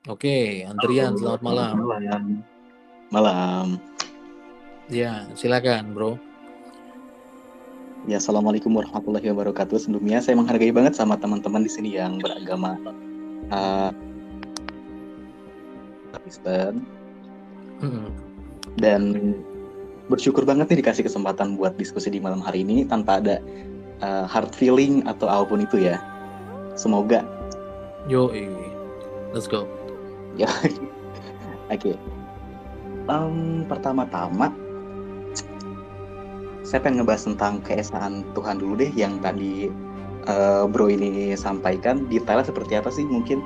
Oke, Andrian, Halo, selamat selamat malam. malam. Malam. Ya, silakan, bro. Ya, assalamualaikum warahmatullahi wabarakatuh. Sebelumnya saya menghargai banget sama teman-teman di sini yang beragama uh, Kristen Mm-mm. dan bersyukur banget nih dikasih kesempatan buat diskusi di malam hari ini tanpa ada hard feeling atau apapun itu ya. Semoga Yo, let's go. ya. Oke. Pertama-tama saya pengen ngebahas tentang keesaan Tuhan dulu deh yang tadi Bro ini sampaikan. Detailnya seperti apa sih mungkin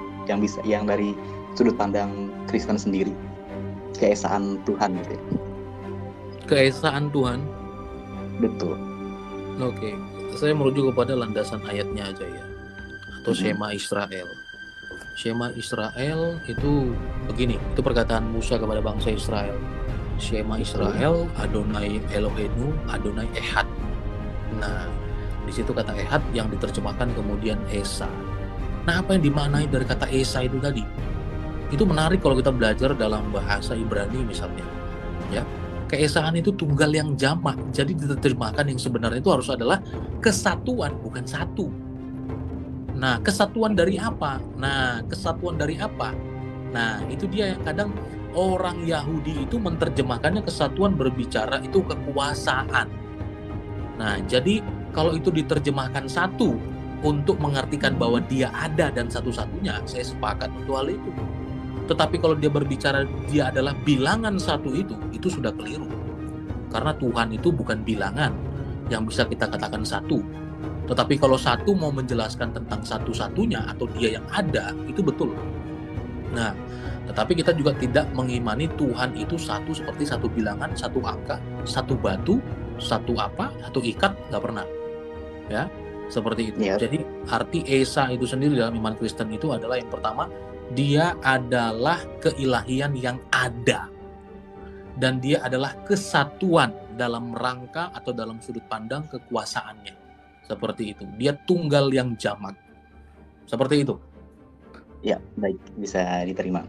yang dari sudut pandang Kristen sendiri keesaan Tuhan gitu ya. Keesaan Tuhan. Betul. Oke, saya merujuk kepada landasan ayatnya aja ya. Atau Mm-mm. Shema Israel. Shema Israel itu begini, itu perkataan Musa kepada bangsa Israel. Shema Israel, Adonai Eloheinu, Adonai Ehad. Nah, di situ kata Ehad yang diterjemahkan kemudian Esa. Nah, apa yang dimaknai dari kata Esa itu tadi? Itu menarik kalau kita belajar dalam bahasa Ibrani misalnya. Ya, keesaan itu tunggal yang jamak. Jadi diterjemahkan yang sebenarnya itu harus adalah kesatuan, bukan satu. Nah, kesatuan dari apa? Nah, itu dia yang kadang orang Yahudi itu menerjemahkannya kesatuan berbicara itu kekuasaan. Nah, jadi kalau itu diterjemahkan satu untuk mengartikan bahwa dia ada dan satu-satunya, saya sepakat untuk hal itu. Tetapi kalau dia berbicara dia adalah bilangan satu itu sudah keliru. Karena Tuhan itu bukan bilangan yang bisa kita katakan satu. Tetapi kalau satu mau menjelaskan tentang satu-satunya atau dia yang ada, itu betul. Nah, tetapi kita juga tidak mengimani Tuhan itu satu seperti satu bilangan, satu angka, satu batu, satu apa, satu ikat, nggak pernah. Ya, seperti itu. Yep. Jadi arti Esa itu sendiri dalam iman Kristen itu adalah yang pertama, dia adalah keilahian yang ada. Dan dia adalah kesatuan dalam rangka atau dalam sudut pandang kekuasaannya. Seperti itu. Dia tunggal yang jamak. Seperti itu. Ya, baik, bisa diterima.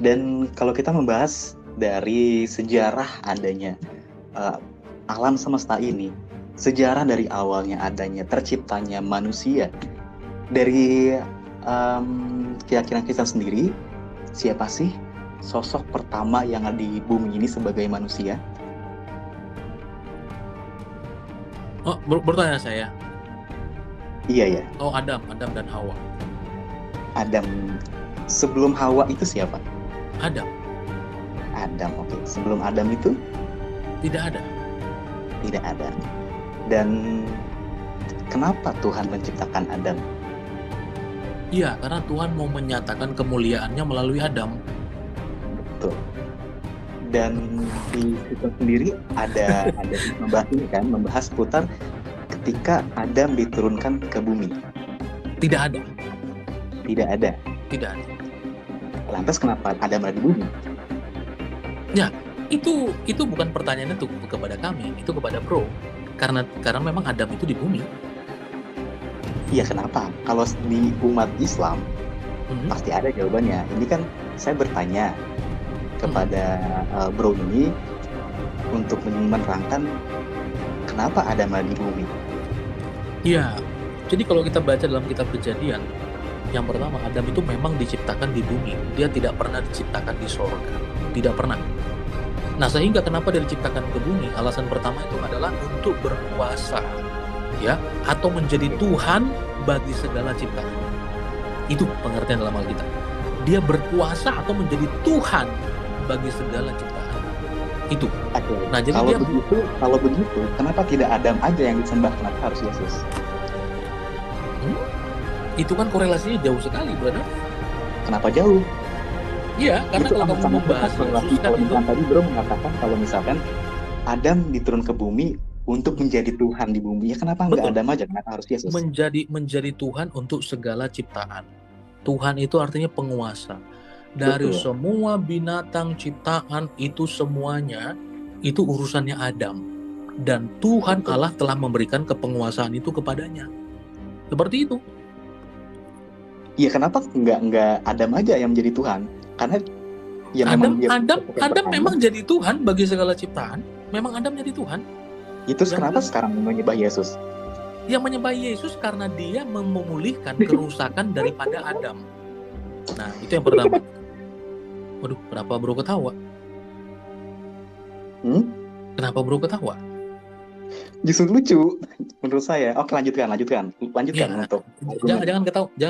Dan kalau kita membahas dari sejarah adanya alam semesta ini, sejarah dari awalnya adanya terciptanya manusia, dari keyakinan kita sendiri, siapa sih sosok pertama yang ada di bumi ini sebagai manusia? Oh, bertanya saya. Iya ya. Oh, Adam dan Hawa. Adam. Sebelum Hawa itu siapa? Adam. Adam, oke. Sebelum Adam itu? Tidak ada. Tidak ada. Dan kenapa Tuhan menciptakan Adam? Iya, karena Tuhan mau menyatakan kemuliaannya melalui Adam. Betul. Dan di situ sendiri ada membahas ini kan, membahas putar ketika Adam diturunkan ke bumi. Tidak ada. Tidak ada. Tidak ada. Lantas kenapa Adam ada di bumi? Ya, itu bukan pertanyaannya tuh kepada kami, itu kepada Bro. Karena memang Adam itu di bumi. Iya, kenapa? Kalau di umat Islam pasti ada jawabannya. Ini kan saya bertanya kepada Bro ini untuk menerangkan kenapa Adam ada di bumi. Iya, jadi kalau kita baca dalam kitab Kejadian, yang pertama Adam itu memang diciptakan di bumi. Dia tidak pernah diciptakan di sorga. Tidak pernah. Nah, sehingga kenapa dia diciptakan ke bumi? Alasan pertama itu adalah untuk berkuasa, ya, atau menjadi Tuhan bagi segala ciptaan. Itu pengertian dalam Alkitab. Dia berkuasa atau menjadi Tuhan bagi segala ciptaan. Itu. Nah, jadi kalau begitu, kenapa tidak Adam aja yang disembah? Kenapa harus Yesus? Itu kan korelasinya jauh sekali, brother. Kenapa jauh? Iya, karena itu kalau kamu membahas Yesus kan itu tadi Bro mengatakan kalau misalkan Adam diturun ke bumi untuk menjadi Tuhan di bumi, ya kenapa nggak Adam aja? Kenapa harus Yesus? Menjadi Tuhan untuk segala ciptaan. Tuhan itu artinya penguasa. Dari semua binatang ciptaan itu semuanya itu urusannya Adam. Dan Tuhan Allah telah memberikan kepenguasaan itu kepadanya. Seperti itu. Iya, kenapa nggak Adam aja yang menjadi Tuhan? Karena ya Adam memang dia Adam memang jadi Tuhan bagi segala ciptaan. Memang Adam jadi Tuhan. Itu Yang kenapa sekarang menyembah Yesus? Yang menyembah Yesus karena dia memulihkan kerusakan daripada Adam. Nah, itu yang pertama. Waduh, kenapa bro ketawa? Kenapa bro ketawa? Justru lucu menurut saya. Oke, lanjutkan Ya, untuk jangan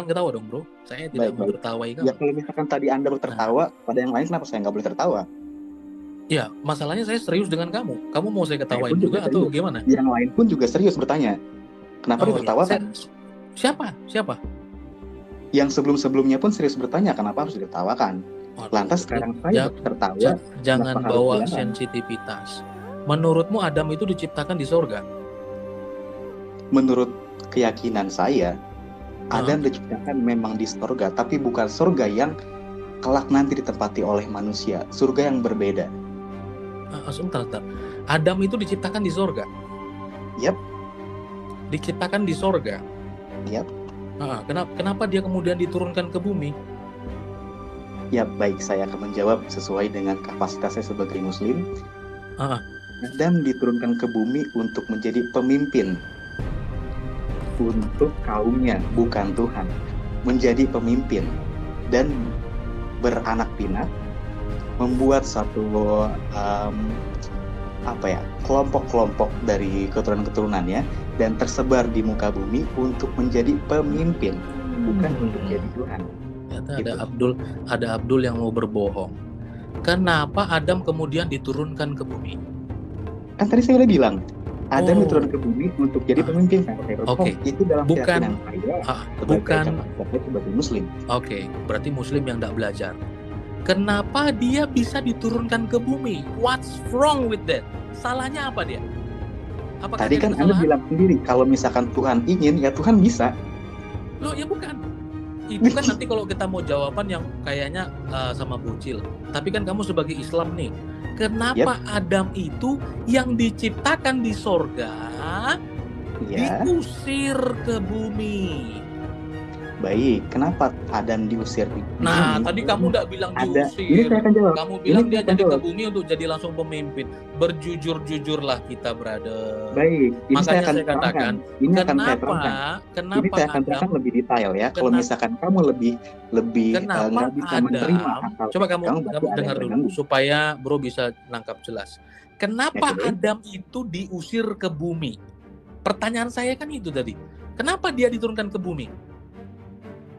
ketawa dong bro. Saya tidak mau tertawai kamu. Ya kalau misalkan tadi Anda tertawa, pada yang lain kenapa saya nggak boleh tertawa? Ya, masalahnya saya serius dengan kamu. Kamu mau saya ketawain juga atau gimana? Yang lain pun juga serius bertanya. Kenapa ditertawakan? Siapa? Yang sebelum-sebelumnya pun serius bertanya, kenapa harus ditertawakan? Lantas sekarang saya tertawa. Jangan bawa sensitivitas. Menurutmu Adam itu diciptakan di sorga? Menurut keyakinan saya, Adam diciptakan memang di sorga, tapi bukan sorga yang kelak nanti ditempati oleh manusia. Surga yang berbeda. Sebentar. Adam itu diciptakan di sorga? Yap. Diciptakan di sorga? Yap. Kenapa dia kemudian diturunkan ke bumi? Ya, baik, saya akan menjawab sesuai dengan kapasitas saya sebagai muslim. Adam diturunkan ke bumi untuk menjadi pemimpin untuk kaumnya, bukan Tuhan. Menjadi pemimpin dan beranak pinak, membuat satu kelompok-kelompok dari keturunan-keturunannya dan tersebar di muka bumi untuk menjadi pemimpin, bukan untuk jadi Tuhan. Ternyata ada Abdul yang mau berbohong. Kenapa Adam kemudian diturunkan ke bumi? Kan tadi saya udah bilang, Adam diturunkan ke bumi untuk jadi pemimpin. Itu dalam keyakinan saya sebagai muslim. Berarti muslim yang tidak belajar. Kenapa dia bisa diturunkan ke bumi? What's wrong with that? Salahnya apa dia? Apakah tadi kan Anda bilang sendiri, kalau misalkan Tuhan ingin, ya Tuhan bisa. Loh, ya bukan. Itu kan nanti kalau kita mau jawaban yang kayaknya sama bocil. Tapi kan kamu sebagai Islam nih, kenapa Adam itu yang diciptakan di sorga diusir ke bumi? Baik, kenapa Adam diusir di bumi? Nah, tadi kamu udah bilang diusir. Ini saya akan jawab. Kamu bilang dia jadi ke bumi untuk jadi langsung pemimpin. Berjujur-jujurlah kita, brother. Baik, ini makanya saya katakan, kenapa ini saya akan terangkan lebih detail ya. Kalau misalkan kamu lebih nggak bisa menerima akal, coba kamu dengar dulu supaya bro bisa nangkap jelas. Kenapa Adam itu diusir ke bumi? Pertanyaan saya kan itu tadi. Kenapa dia diturunkan ke bumi?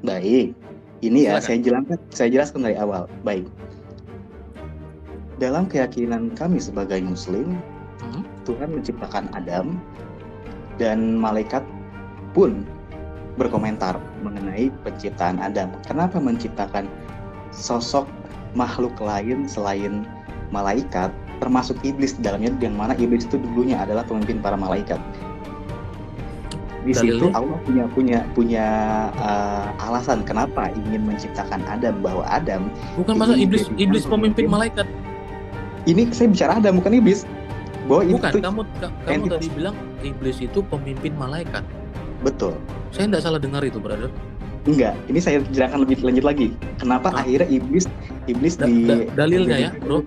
Baik, ini ya saya jelaskan dari awal. Baik, dalam keyakinan kami sebagai muslim, Tuhan menciptakan Adam dan malaikat pun berkomentar mengenai penciptaan Adam. Kenapa menciptakan sosok makhluk lain selain malaikat, termasuk iblis di dalamnya, yang mana iblis itu dulunya adalah pemimpin para malaikat. Di situ Allah punya alasan kenapa ingin menciptakan Adam, bahwa Adam bukan masa iblis pemimpin malaikat. Ini saya bicara Adam, bukan iblis. Bahwa bukan, kamu tadi bilang iblis itu pemimpin malaikat. Betul. Saya tidak salah dengar itu, brother. Enggak, ini saya jelaskan lebih lanjut lagi. Kenapa akhirnya iblis dalilnya ya, bro?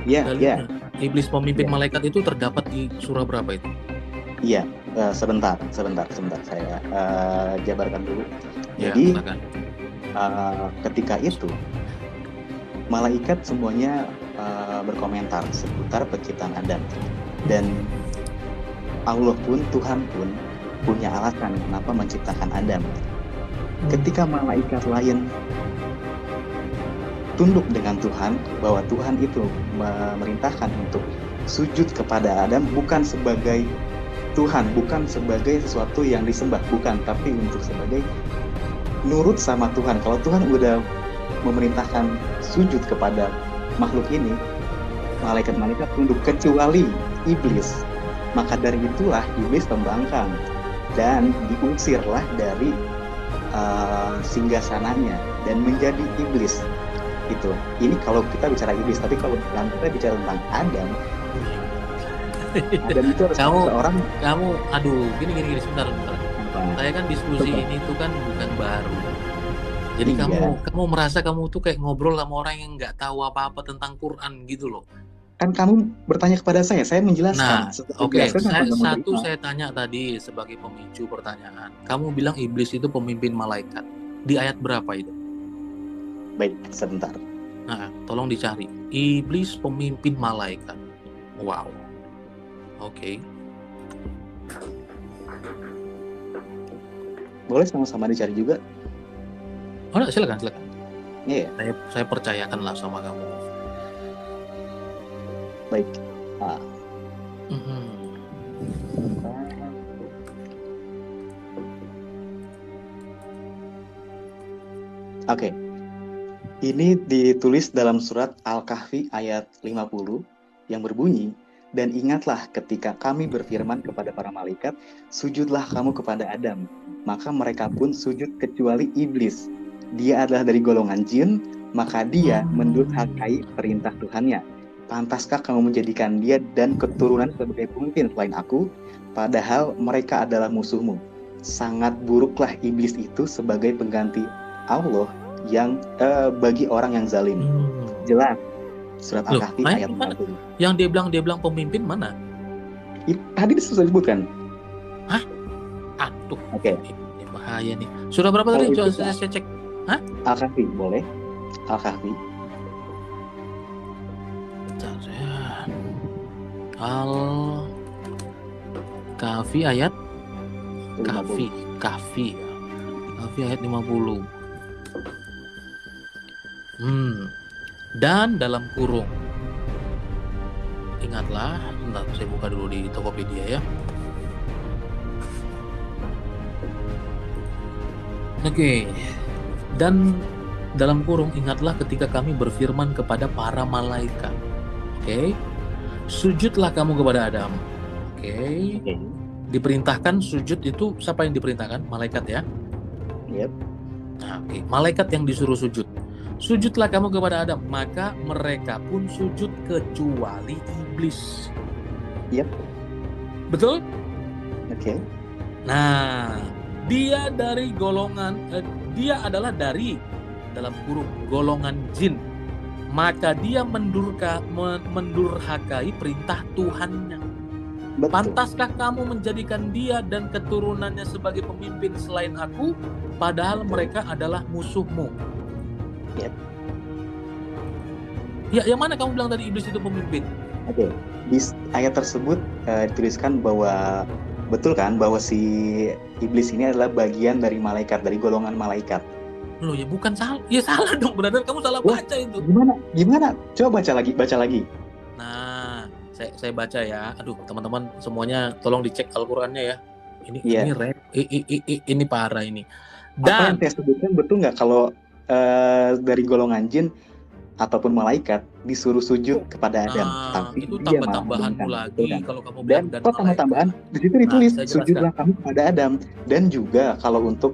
Ya. Iblis pemimpin malaikat itu terdapat di surah berapa itu? Iya, sebentar saya jabarkan dulu. Ya, jadi ketika itu malaikat semuanya berkomentar seputar penciptaan Adam, dan Allah pun, Tuhan pun punya alasan kenapa menciptakan Adam. Ketika malaikat lain tunduk dengan Tuhan, bahwa Tuhan itu memerintahkan untuk sujud kepada Adam bukan sebagai Tuhan, bukan sebagai sesuatu yang disembah, bukan, tapi untuk sebagai nurut sama Tuhan. Kalau Tuhan udah memerintahkan sujud kepada makhluk ini, malaikat-malaikat tunduk, kecuali iblis. Maka dari itulah iblis pembangkang dan diusirlah dari singgasananya dan menjadi iblis. Itu. Ini kalau kita bicara iblis, tapi kalau kita bicara tentang Adam, Adam itu harus gini sebentar. Saya kan diskusi ini tuh kan bukan baru. Jadi Iya, kamu merasa kamu tuh kayak ngobrol sama orang yang nggak tahu apa-apa tentang Quran gitu loh. kan kamu bertanya kepada saya menjelaskan. Nah, Setelah oke, menjelaskan kenapa nggak mau satu terima? saya tanya tadi sebagai pemicu pertanyaan. Kamu bilang iblis itu pemimpin malaikat. Di ayat berapa itu? Baik, sebentar. Nah, tolong dicari. Iblis pemimpin malaikat. Wow. Oke. Boleh sama-sama dicari juga? Oh, enggak, silakan. Iya, Saya percayakanlah sama kamu. baik. Ah, Mhm. Oke. Ini ditulis dalam surat Al-Kahfi ayat 50 yang berbunyi, "Dan ingatlah ketika kami berfirman kepada para malaikat, sujudlah kamu kepada Adam. Maka mereka pun sujud kecuali iblis. Dia adalah dari golongan jin, maka dia mendurhakai perintah Tuhannya. Pantaskah kamu menjadikan dia dan keturunan sebagai pemimpin selain aku? Padahal mereka adalah musuhmu. Sangat buruklah iblis itu sebagai pengganti Allah yang bagi orang yang zalim." Jelas surat Loh, Al-Kahfi ayat mana? 50. Yang dia bilang pemimpin mana? Tadi sudah disebutkan. Aduh, Oke, ini bahaya nih. Sudah berapa Kalau tadi? itu, Coba saya cek. Al-Kahfi boleh. Al-Kahfi Bentar, Al-Kahfi ayat 50. Kahfi ayat 50. Dan dalam kurung. Ingatlah, bentar, saya buka dulu di Tokopedia ya. Oke. Dan dalam kurung, ingatlah ketika kami berfirman kepada para malaikat. Oke. Sujudlah kamu kepada Adam. Oke. Oke. Diperintahkan sujud itu siapa yang diperintahkan? Malaikat ya. Yep. Nah, oke. Malaikat yang disuruh sujud. Sujudlah kamu kepada Adam, maka mereka pun sujud kecuali iblis. Yep. Betul? Oke. Nah, dia adalah dari dalam kurung golongan jin. Maka dia mendurhakai perintah Tuhannya. Betul. Pantaskah kamu menjadikan dia dan keturunannya sebagai pemimpin selain aku, padahal mereka adalah musuhmu? Yep. Ya, yang mana kamu bilang tadi iblis itu pemimpin? Oke. Di ayat tersebut dituliskan bahwa betul kan bahwa si iblis ini adalah bagian dari malaikat, dari golongan malaikat. Loh, ya bukan salah. Ya salah dong, benar kamu salah baca itu. Gimana? Coba baca lagi. Nah, saya baca ya. Aduh, teman-teman semuanya tolong dicek Al-Qur'annya ya. Ini ini parah ini. Apa yang Dan saya sebutkan betul nggak kalau dari golongan jin ataupun malaikat disuruh sujud kepada Adam, tapi itu dia malah tambah-tambahanmu membangkang, lagi betul kan? kalau kamu Dan bilang kok tambah-tambahan di situ ditulis saya jelaskan. sujudlah kamu kepada Adam. Dan juga kalau untuk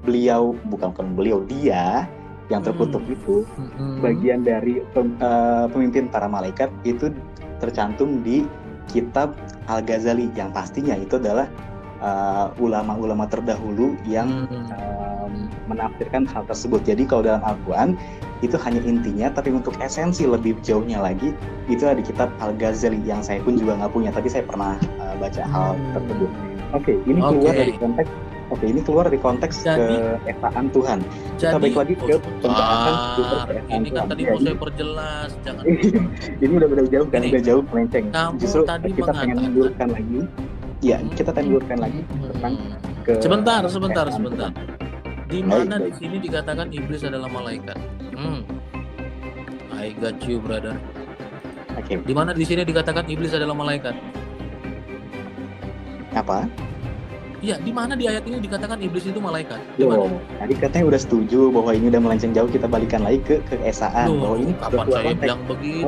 beliau, bukan beliau, dia yang terkutuk itu bagian dari pemimpin para malaikat itu tercantum di kitab Al-Ghazali yang pastinya itu adalah ulama-ulama terdahulu yang menafsirkan hal tersebut. Jadi kalau dalam Al-Quran itu hanya intinya, tapi untuk esensi lebih jauhnya lagi itu ada di kitab Al-Ghazali yang saya pun juga nggak punya, tapi saya pernah baca hal tersebut. Oke, ini keluar dari konteks. Oke, ini keluar dari konteks keesaan Tuhan. Kita balik lagi ke pembahasan keesaan ini kan Tuhan. tadi mau saya perjelas, jangan. Ini udah jauh kan, udah jauh melenceng. Justru tadi kita pengen mengulurkan lagi. Ya, kita pengen mengulurkan lagi tentang ke. Sebentar. Di mana di sini dikatakan iblis adalah malaikat? I got you, brother. Oke. Di mana di sini dikatakan iblis adalah malaikat? Apa? Iya, di mana di ayat ini dikatakan iblis itu malaikat? Di mana? Tadi katanya udah setuju bahwa ini udah melenceng jauh, kita balikan lagi ke keesaan. Bahwa ini kapan saya bilang begitu?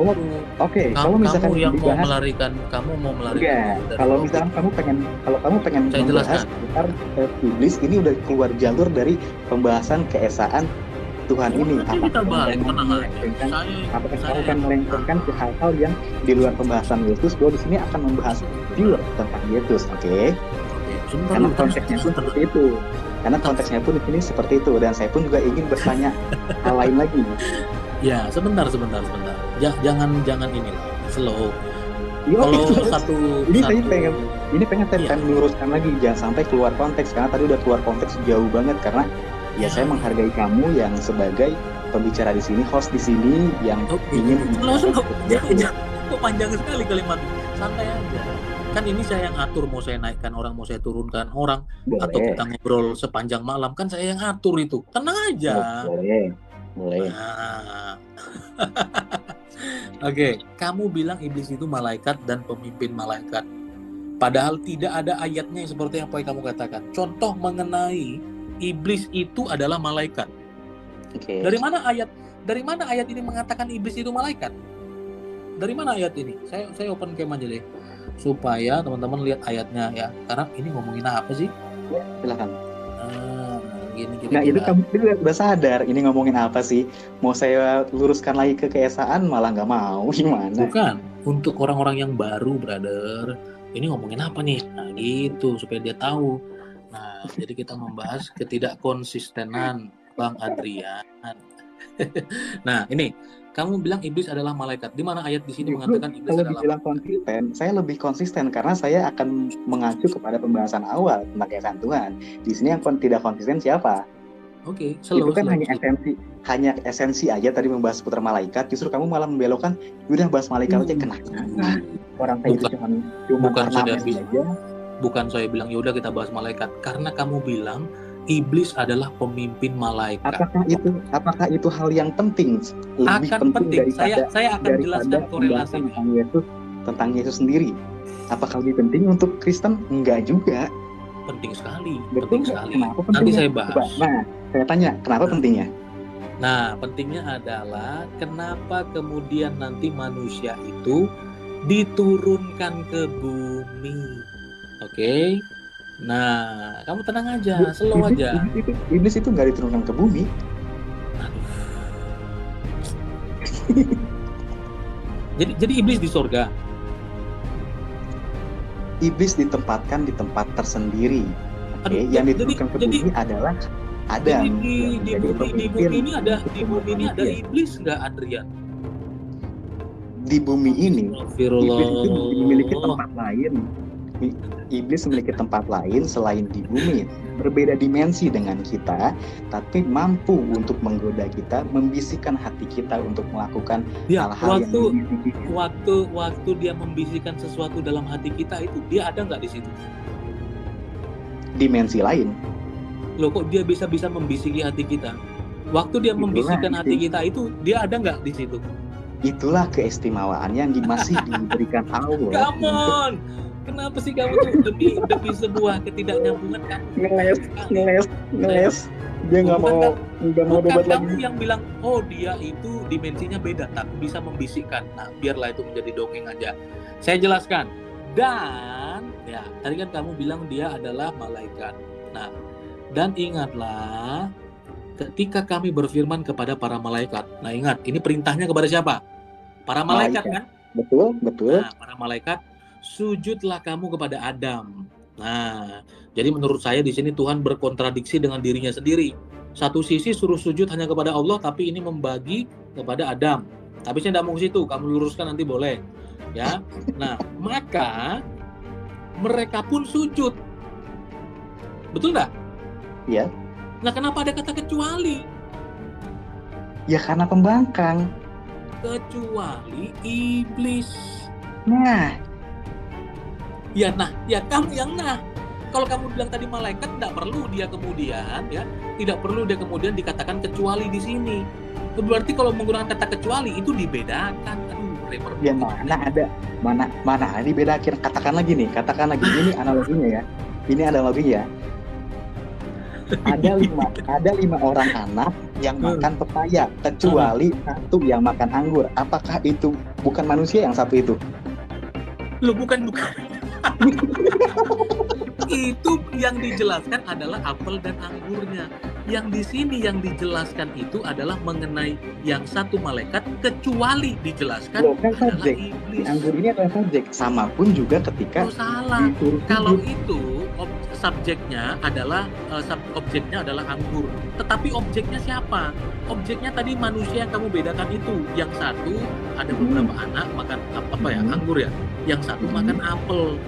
Oke, kalau misalkan kamu yang dibahas, kamu mau melarikan. Enggak, kalau misalkan kamu pengen saya membahas seputar iblis, ini udah keluar jalur dari pembahasan keesaan Tuhan ini. Kita balik, apakah kamu akan melencengkan ke hal-hal yang di luar pembahasan Yesus? Bahwa di sini akan membahas pure tentang Yesus, oke? Karena konsepnya pun seperti itu. Karena konteksnya pun di sini seperti itu, dan saya pun juga ingin bertanya hal lain lagi. Ya, sebentar. Jangan ini lah, slow. Yo, Kalau itu satu saya pengen saya Iya. pengen meluruskan lagi, jangan sampai keluar konteks, karena tadi udah keluar konteks jauh banget. Karena ya saya menghargai kamu yang sebagai pembicara di sini, host di sini, yang ingin slow. Kok panjang sekali kalimat. Santai aja. Kan ini saya yang atur, mau saya naikkan orang, mau saya turunkan orang, atau kita ngobrol sepanjang malam, kan saya yang atur itu. Tenang aja. Boleh. Nah. Oke, kamu bilang iblis itu malaikat dan pemimpin malaikat. Padahal tidak ada ayatnya seperti apa yang kamu katakan. Contoh mengenai iblis itu adalah malaikat. Oke. Dari mana ayat ini mengatakan iblis itu malaikat? Dari mana ayat ini? Saya open cam aja deh, supaya teman-teman lihat ayatnya ya. Karena ini ngomongin apa sih? Ya, silakan. Gini. Nah, itu kamu udah sadar ini ngomongin apa sih? Mau saya luruskan lagi ke keesaan malah nggak mau, gimana? Bukan, untuk orang-orang yang baru, brother. Ini ngomongin apa nih? Nah, gitu, supaya dia tahu. Nah, jadi kita membahas ketidakkonsistenan Bang Adrian. Nah, ini kamu bilang iblis adalah malaikat. Di mana ayat di sini mengatakan iblis kalau adalah dibilang konsisten, saya lebih konsisten karena saya akan mengacu kepada pembahasan awal tentang keesaan Tuhan. Di sini yang tidak konsisten siapa? Oke, Itu kan hanya esensi aja tadi membahas putra malaikat. Justru kamu malah membelokkan, udah bahas malaikat aja, kenapa? Orang saya itu cuma karena aja. Bukan saya bilang yaudah kita bahas malaikat, karena kamu bilang iblis adalah pemimpin malaikat. Apakah itu hal yang penting? Lebih akan penting. Daripada Saya akan jelaskan korelasinya tentang Yesus sendiri. Apakah lebih penting untuk Kristen? Enggak juga. Penting sekali. Betul, penting sekali. Nanti saya bahas. Nah, saya tanya, kenapa pentingnya? Nah, pentingnya adalah kenapa kemudian nanti manusia itu diturunkan ke bumi. Oke? Nah, kamu tenang aja, slow aja. Iblis itu nggak diturunkan ke bumi. Jadi iblis di surga. Iblis ditempatkan di tempat tersendiri. Oke, yang diturunkan ke bumi adalah Adam. Di bumi ini ada iblis nggak, Adrian? Di bumi ini iblis itu memiliki tempat lain. Iblis memiliki tempat lain selain di bumi, berbeda dimensi dengan kita, tapi mampu untuk menggoda kita, membisikkan hati kita untuk melakukan hal-hal yang membisikkan. Waktu dia membisikkan sesuatu dalam hati kita itu, dia ada nggak di situ? Dimensi lain. Loh, kok dia bisa membisiki hati kita? Waktu dia membisikkan hati kita itu, dia ada nggak di situ? Itulah keistimewaan yang masih diberikan Allah. Come on! Kenapa sih kamu tuh demi sebuah ketidaknyambungan kan? Ngeles. Dia nggak mau debat lagi. Kamu yang bilang, oh dia itu dimensinya beda, tapi bisa membisikkan. Nah, biarlah itu menjadi dongeng aja. Saya jelaskan. Dan ya, tadi kan kamu bilang dia adalah malaikat. Nah, dan ingatlah, ketika kami berfirman kepada para malaikat. Nah, ingat, ini perintahnya kepada siapa? Para malaikat kan? Betul. Nah, para malaikat, sujudlah kamu kepada Adam. Nah, jadi menurut saya di sini Tuhan berkontradiksi dengan dirinya sendiri. Satu sisi suruh sujud hanya kepada Allah, tapi ini membagi kepada Adam. Tapi saya tidak mau ke situ, kamu luruskan nanti boleh. Ya. Nah, maka mereka pun sujud. Betul nggak? Iya. Nah, kenapa ada kata kecuali? Ya karena pembangkang. Kecuali iblis. Nah, kamu yang Kalau kamu bilang tadi malaikat, tidak perlu dia kemudian dikatakan kecuali di sini. Berarti kalau menggunakan kata kecuali itu dibedakan. Ya mana ada dibedakan. Katakan lagi ini analoginya ya. Ini analoginya. Ada 5 orang anak yang makan pepaya, kecuali satu yang makan anggur. Apakah itu bukan manusia yang satu itu? Loh, bukan. Itu yang dijelaskan adalah apel dan anggurnya. Yang di sini yang dijelaskan itu adalah mengenai yang satu malaikat, kecuali dijelaskan adalah iblis. Anggur ini adalah subjek. Sama pun juga ketika salah. Kalau itu subjeknya adalah objeknya adalah anggur. Tetapi objeknya siapa? Objeknya tadi manusia yang kamu bedakan itu. Yang satu ada beberapa anak makan apa ya? Anggur ya. Yang satu makan apel.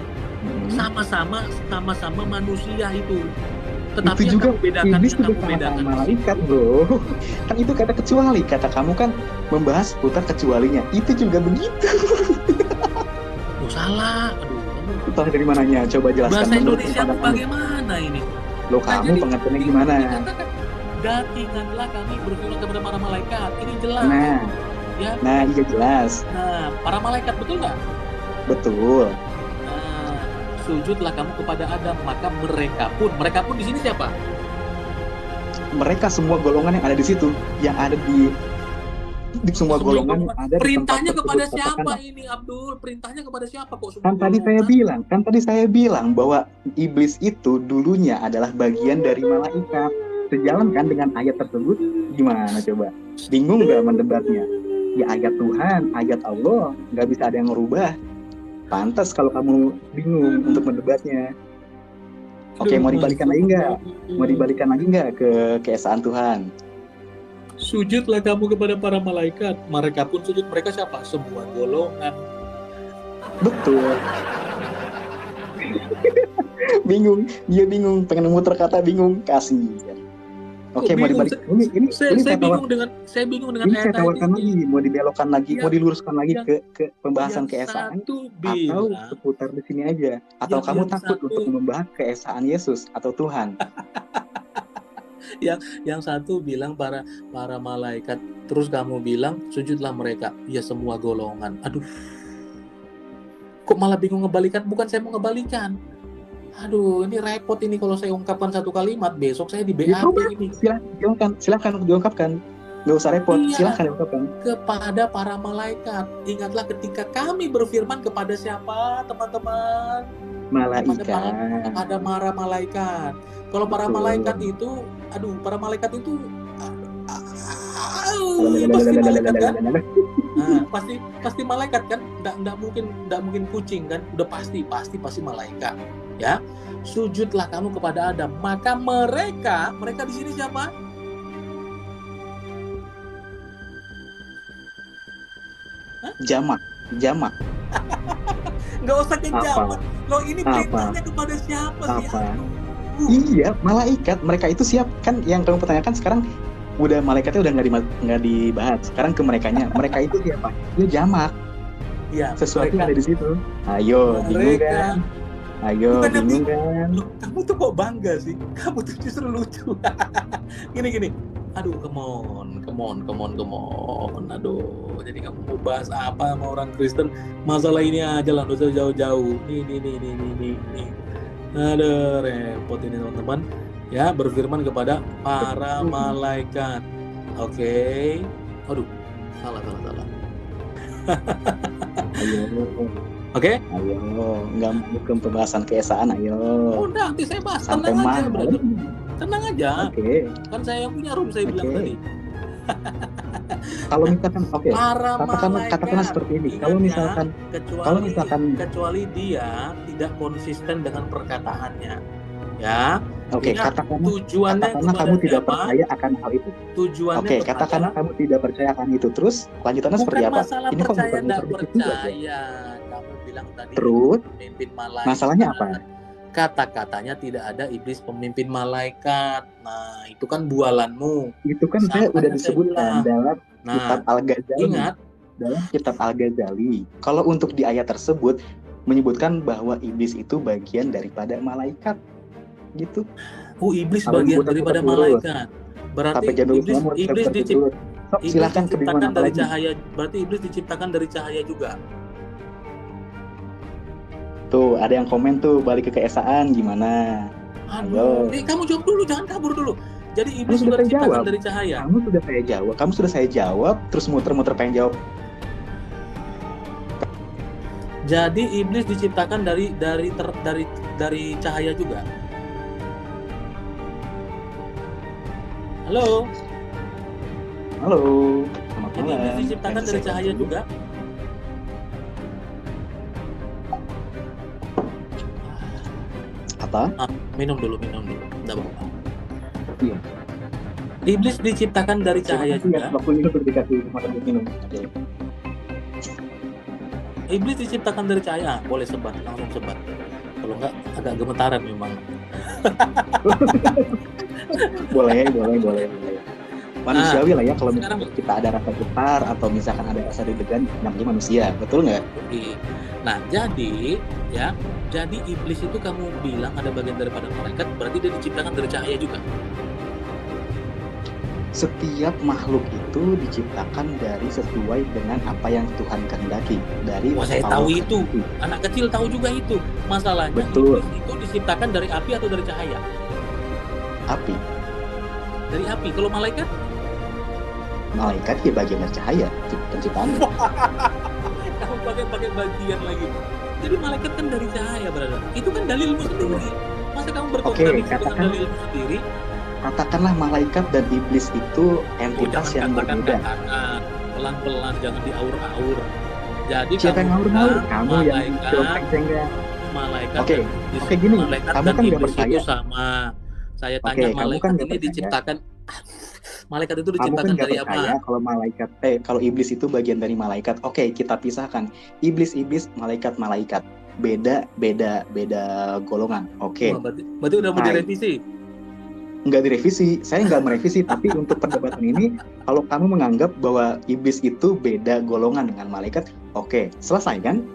Sama-sama manusia itu. Tetapi itu juga iblis yang juga kamu bedakan malaikat, bro. Kan itu kata kecuali. Kata kamu kan membahas seputar kecualinya. Itu juga begitu. Oh, salah. Aduh, kamu Entah dari mananya, coba jelaskan. bahasa menurut Indonesia pandangan. bagaimana ini? Lo kamu jadi, pengertiannya gimana? Dikatakan, dan ingatlah kami berfirman kepada para malaikat. Ini jelas. Ya. Nah, iya jelas. Nah, para malaikat betul nggak? Betul. Nah, sujudlah kamu kepada Adam, maka mereka pun di sini siapa? Mereka semua golongan yang ada di situ, yang ada di semua golongan yang ada. Perintahnya di tempat kepada tersebut. siapa Katakan, ini, Abdul? Perintahnya kepada siapa kok semua kan tadi golongan? saya bilang bahwa iblis itu dulunya adalah bagian dari malaikat. Sejalan kan dengan ayat tersebut? Gimana coba? Bingung nggak mendebatnya? Ya ayat Tuhan, ayat Allah, nggak bisa ada yang merubah. Pantas kalau kamu bingung untuk mendebatnya. Oke, mau dibalikan lagi nggak? Mau dibalikan lagi nggak ke keesaan Tuhan? Sujudlah kamu kepada para malaikat. Mereka pun sujud. Mereka siapa? Semua golongan. Betul. Bingung, dia bingung, pengen muter kata bingung, kasih. Oke, mau dibalik. Ini saya bingung dengan ini saya tawarkan lagi, mau dibelokkan lagi, mau diluruskan lagi ke pembahasan yang keesaan, satu atau bilang, seputar di sini aja, atau kamu takut untuk membahas keesaan Yesus atau Tuhan? yang satu bilang para malaikat, terus kamu bilang sujudlah mereka, ya semua golongan. Aduh, kok malah bingung ngebalikan? Bukan saya mau ngebalikan. Aduh, ini repot ini kalau saya ungkapkan satu kalimat, besok saya di BAP ini. Silakan diungkapkan. Nggak usah repot, silakan diungkapkan. Kepada para malaikat. Ingatlah ketika kami berfirman kepada siapa, teman-teman? Malaikat. Kepada para malaikat. Kalau para malaikat itu, para malaikat itu pasti malaikat kan? Nah, pasti malaikat kan? Nggak mungkin kucing kan? Udah pasti malaikat. Ya, sujudlah kamu kepada Adam, maka mereka di sini siapa? Jamak. Nggak usah ke jamak. Loh, ini perintahnya kepada siapa sih? Iya, malaikat. Mereka itu siap kan? Yang kamu pertanyakan sekarang udah malaikatnya udah nggak dibahas. Sekarang ke merekanya. Mereka itu siapa? Ya jamak. Ya, sesuatu yang ada di situ. Ayo, bingung kan? Ayo, bingung kan? Loh, kamu tuh kok bangga sih? Kamu tuh justru lucu. Gini. Aduh, come on. Aduh, jadi kamu mau bahas apa sama orang Kristen? Masalah ini aja lah, nggak usah jauh-jauh. Nih. Aduh, repot ini teman-teman. Ya, berfirman kepada para malaikat. Oke. Aduh, salah. Ayo. Oke? Ayo, nggak bukan pembahasan keesaan, ayo. Udah, nanti saya bahas. Sampai Tenang aja. Oke. Kan saya yang punya room, saya bilang tadi. Kalau misalkan, katakanlah seperti ini. Kalau misalkan kecuali dia tidak konsisten dengan perkataannya, ya. Oke, katakanlah kamu tidak percaya akan hal itu. Tujuannya. Oke, katakanlah kamu tidak percaya akan itu. Terus lanjutannya seperti apa? Ini kok bukan tidak percaya. Kamu bilang tadi. Terus pemimpin malaikat. Masalahnya apa? Kata-katanya tidak ada iblis pemimpin malaikat. Nah, itu kan bualanmu. Itu kan saya udah disebutkan dalam kitab Al-Ghazali. Ingat, dalam kitab Al-Ghazali. Kalau untuk di ayat tersebut menyebutkan bahwa iblis itu bagian daripada malaikat. Gitu. Iblis bagian daripada malaikat. Berarti iblis diciptakan dari cahaya. Berarti iblis diciptakan dari cahaya juga. Tuh, ada yang komen tuh, balik ke keesaan gimana? Aduh, kamu jawab dulu, jangan kabur dulu. Jadi iblis sudah diciptakan dari cahaya. Kamu sudah saya jawab, terus muter-muter pengen jawab. Jadi iblis diciptakan dari cahaya juga. Halo. Selamat malam. Iblis diciptakan dari cahaya juga. Berkata, minum dulu, enggak apa-apa. iya. Iblis diciptakan dari cahaya juga. Waktu itu dikasih makan minum. Iblis diciptakan dari cahaya. Boleh sebat, langsung sebat. Kalau enggak agak gemetaran memang. boleh. Manusiawi lah ya, kalau sekarang misalkan kita ada rasa getar atau misalkan ada rasa deg-degan, namanya manusia, betul nggak? Nah, jadi iblis itu kamu bilang ada bagian daripada malaikat, berarti dia diciptakan dari cahaya juga. Setiap makhluk itu diciptakan dari sesuai dengan apa yang Tuhan kehendaki. Dari Wah, saya tahu itu. Anak kecil tahu juga itu. Masalahnya Betul. iblis itu diciptakan dari api atau dari cahaya? Api. Dari api. Kalau malaikat? Malaikat ya bagian dari cahaya penciptaannya. Kamu pakai bagian lagi. Jadi malaikat kan dari cahaya, brother. Itu kan dalilmu sendiri. Masa kamu berkontradiksi dengan dalilmu sendiri? Katakanlah malaikat dan iblis itu entitas yang berbeda. Pelan-pelan, jangan diaur-aur. Jadi siapa yang ngaur-ngaur? Kamu yang malaikat. Oke, gini. Malaikat kamu dan kan iblis itu sama. Saya tanya, malaikat ini diciptakan. Malaikat itu diciptakan dari apa? Kalau iblis itu bagian dari malaikat. Oke, kita pisahkan. Iblis, malaikat. Beda golongan. Oke. Berarti udah mau direvisi? Nggak direvisi, saya nggak merevisi, tapi untuk perdebatan ini, kalau kamu menganggap bahwa iblis itu beda golongan dengan malaikat, oke, selesai kan?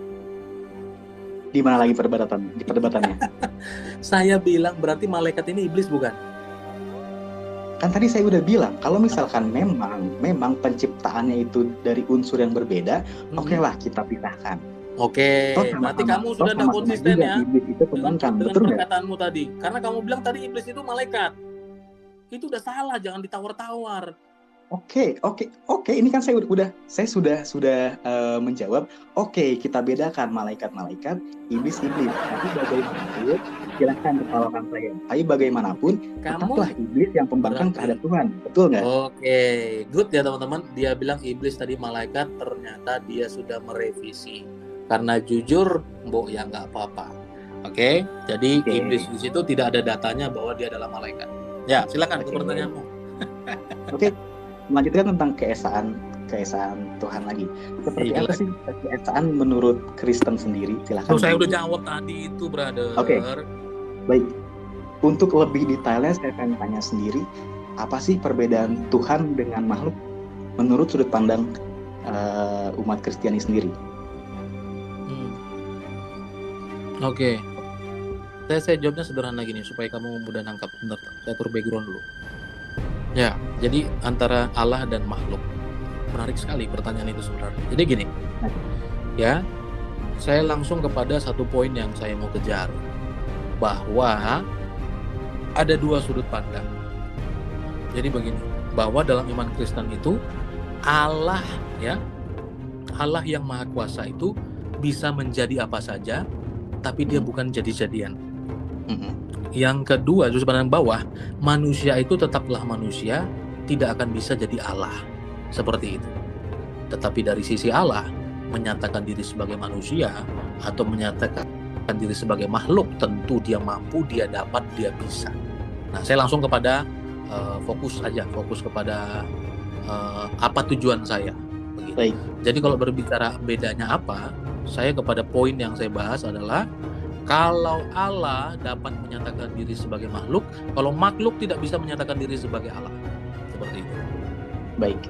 Di mana lagi perdebatannya? Saya bilang berarti malaikat ini iblis bukan? Kan tadi saya udah bilang, kalau misalkan memang penciptaannya itu dari unsur yang berbeda, oke lah kita pisahkan. Oke, berarti kamu sudah tidak konsisten ya dengan betul perkataanmu tadi. Karena kamu bilang tadi iblis itu malaikat. Itu udah salah, jangan ditawar-tawar. Oke. Ini kan saya sudah menjawab. Oke, kita bedakan malaikat, iblis. Tapi bagaimanapun, silahkan ketawakan saya. Tapi bagaimanapun, tetaplah iblis yang pembangkang terhadap Tuhan. Betul nggak? Oke, good ya teman-teman. Dia bilang iblis tadi malaikat, ternyata dia sudah merevisi. Karena jujur, mbok ya nggak apa-apa. Oke, jadi iblis di situ tidak ada datanya bahwa dia adalah malaikat. Ya, silakan ke pertanyaanmu. Oke, melanjutkan tentang keesaan Tuhan lagi. Seperti apa sih keesaan menurut Kristen sendiri? Silakan. Saya udah jawab tadi itu, brother. Oke, baik. Untuk lebih detailnya saya akan tanya sendiri, apa sih perbedaan Tuhan dengan makhluk menurut sudut pandang umat Kristiani sendiri? Oke. Saya jawabnya sederhana gini supaya kamu mudah nangkap. Bentar, saya turun background dulu. Ya, jadi antara Allah dan makhluk. Menarik sekali pertanyaan itu sebenarnya. Jadi gini, ya, saya langsung kepada satu poin yang saya mau kejar, bahwa ada dua sudut pandang. Jadi begini, bahwa dalam iman Kristen itu Allah yang Maha Kuasa itu bisa menjadi apa saja, tapi dia bukan jadi-jadian. Yang kedua, sudut pandang bawah, manusia itu tetaplah manusia, tidak akan bisa jadi Allah. Seperti itu. Tetapi dari sisi Allah, menyatakan diri sebagai manusia atau menyatakan diri sebagai makhluk, tentu dia mampu, dia dapat, dia bisa. Nah, saya langsung kepada fokus kepada apa tujuan saya. Begitu. Baik. Jadi kalau berbicara bedanya apa, saya kepada poin yang saya bahas adalah kalau Allah dapat menyatakan diri sebagai makhluk, kalau makhluk tidak bisa menyatakan diri sebagai Allah. Seperti itu. Baik.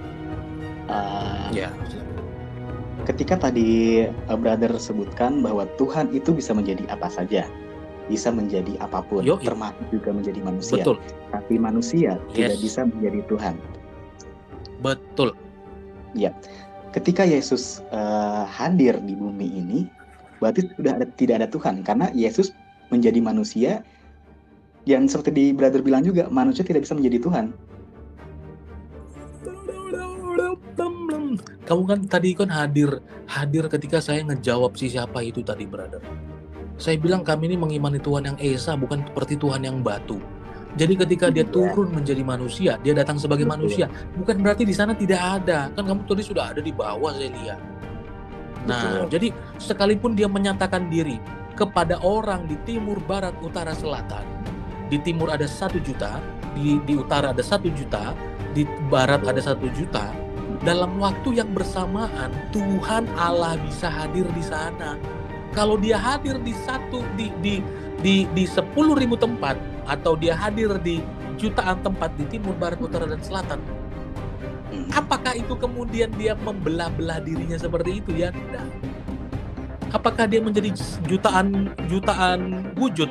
Ya. Ketika tadi brother sebutkan bahwa Tuhan itu bisa menjadi apa saja, bisa menjadi apapun, termasuk juga menjadi manusia. Betul. Tapi manusia tidak bisa menjadi Tuhan. Betul. Ya. Ketika Yesus hadir di bumi ini, berarti tidak ada Tuhan, karena Yesus menjadi manusia yang seperti di brother bilang juga, manusia tidak bisa menjadi Tuhan. Kamu kan tadi hadir ketika saya ngejawab siapa itu tadi, brother. Saya bilang kami ini mengimani Tuhan yang Esa, bukan seperti Tuhan yang batu. Jadi ketika dia turun menjadi manusia, dia datang sebagai manusia, bukan berarti di sana tidak ada. Kan kamu tadi sudah ada di bawah, saya lihat. Nah, jadi sekalipun dia menyatakan diri, kepada orang di timur, barat, utara, selatan. Di timur ada 1 juta, di utara ada 1 juta, di barat ada 1 juta. Dalam waktu yang bersamaan, Tuhan Allah bisa hadir di sana. Kalau dia hadir di 10.000 tempat, atau dia hadir di jutaan tempat di timur, barat, utara, dan selatan, apakah itu kemudian dia membelah-belah dirinya seperti itu? Ya tidak. Apakah dia menjadi jutaan wujud?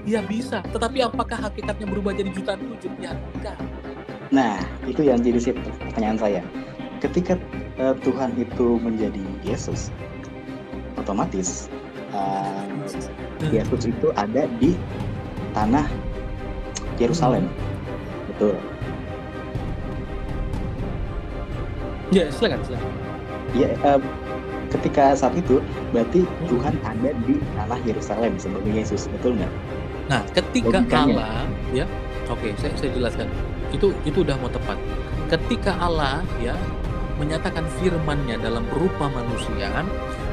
Ya bisa. Tetapi apakah hakikatnya berubah jadi jutaan wujud? Ya enggak. Nah, itu yang jadi pertanyaan saya. Ketika Tuhan itu menjadi Yesus, otomatis Yesus itu ada di tanah Yerusalem. Betul. Ya, silakan. Ya, ketika saat itu berarti Tuhan ada di tanah Yerusalem sebagai Yesus, betul nggak? Nah, ketika Logikanya. Allah, ya, oke, saya jelaskan. Itu udah mau tepat. Ketika Allah ya menyatakan firman-Nya dalam rupa manusia,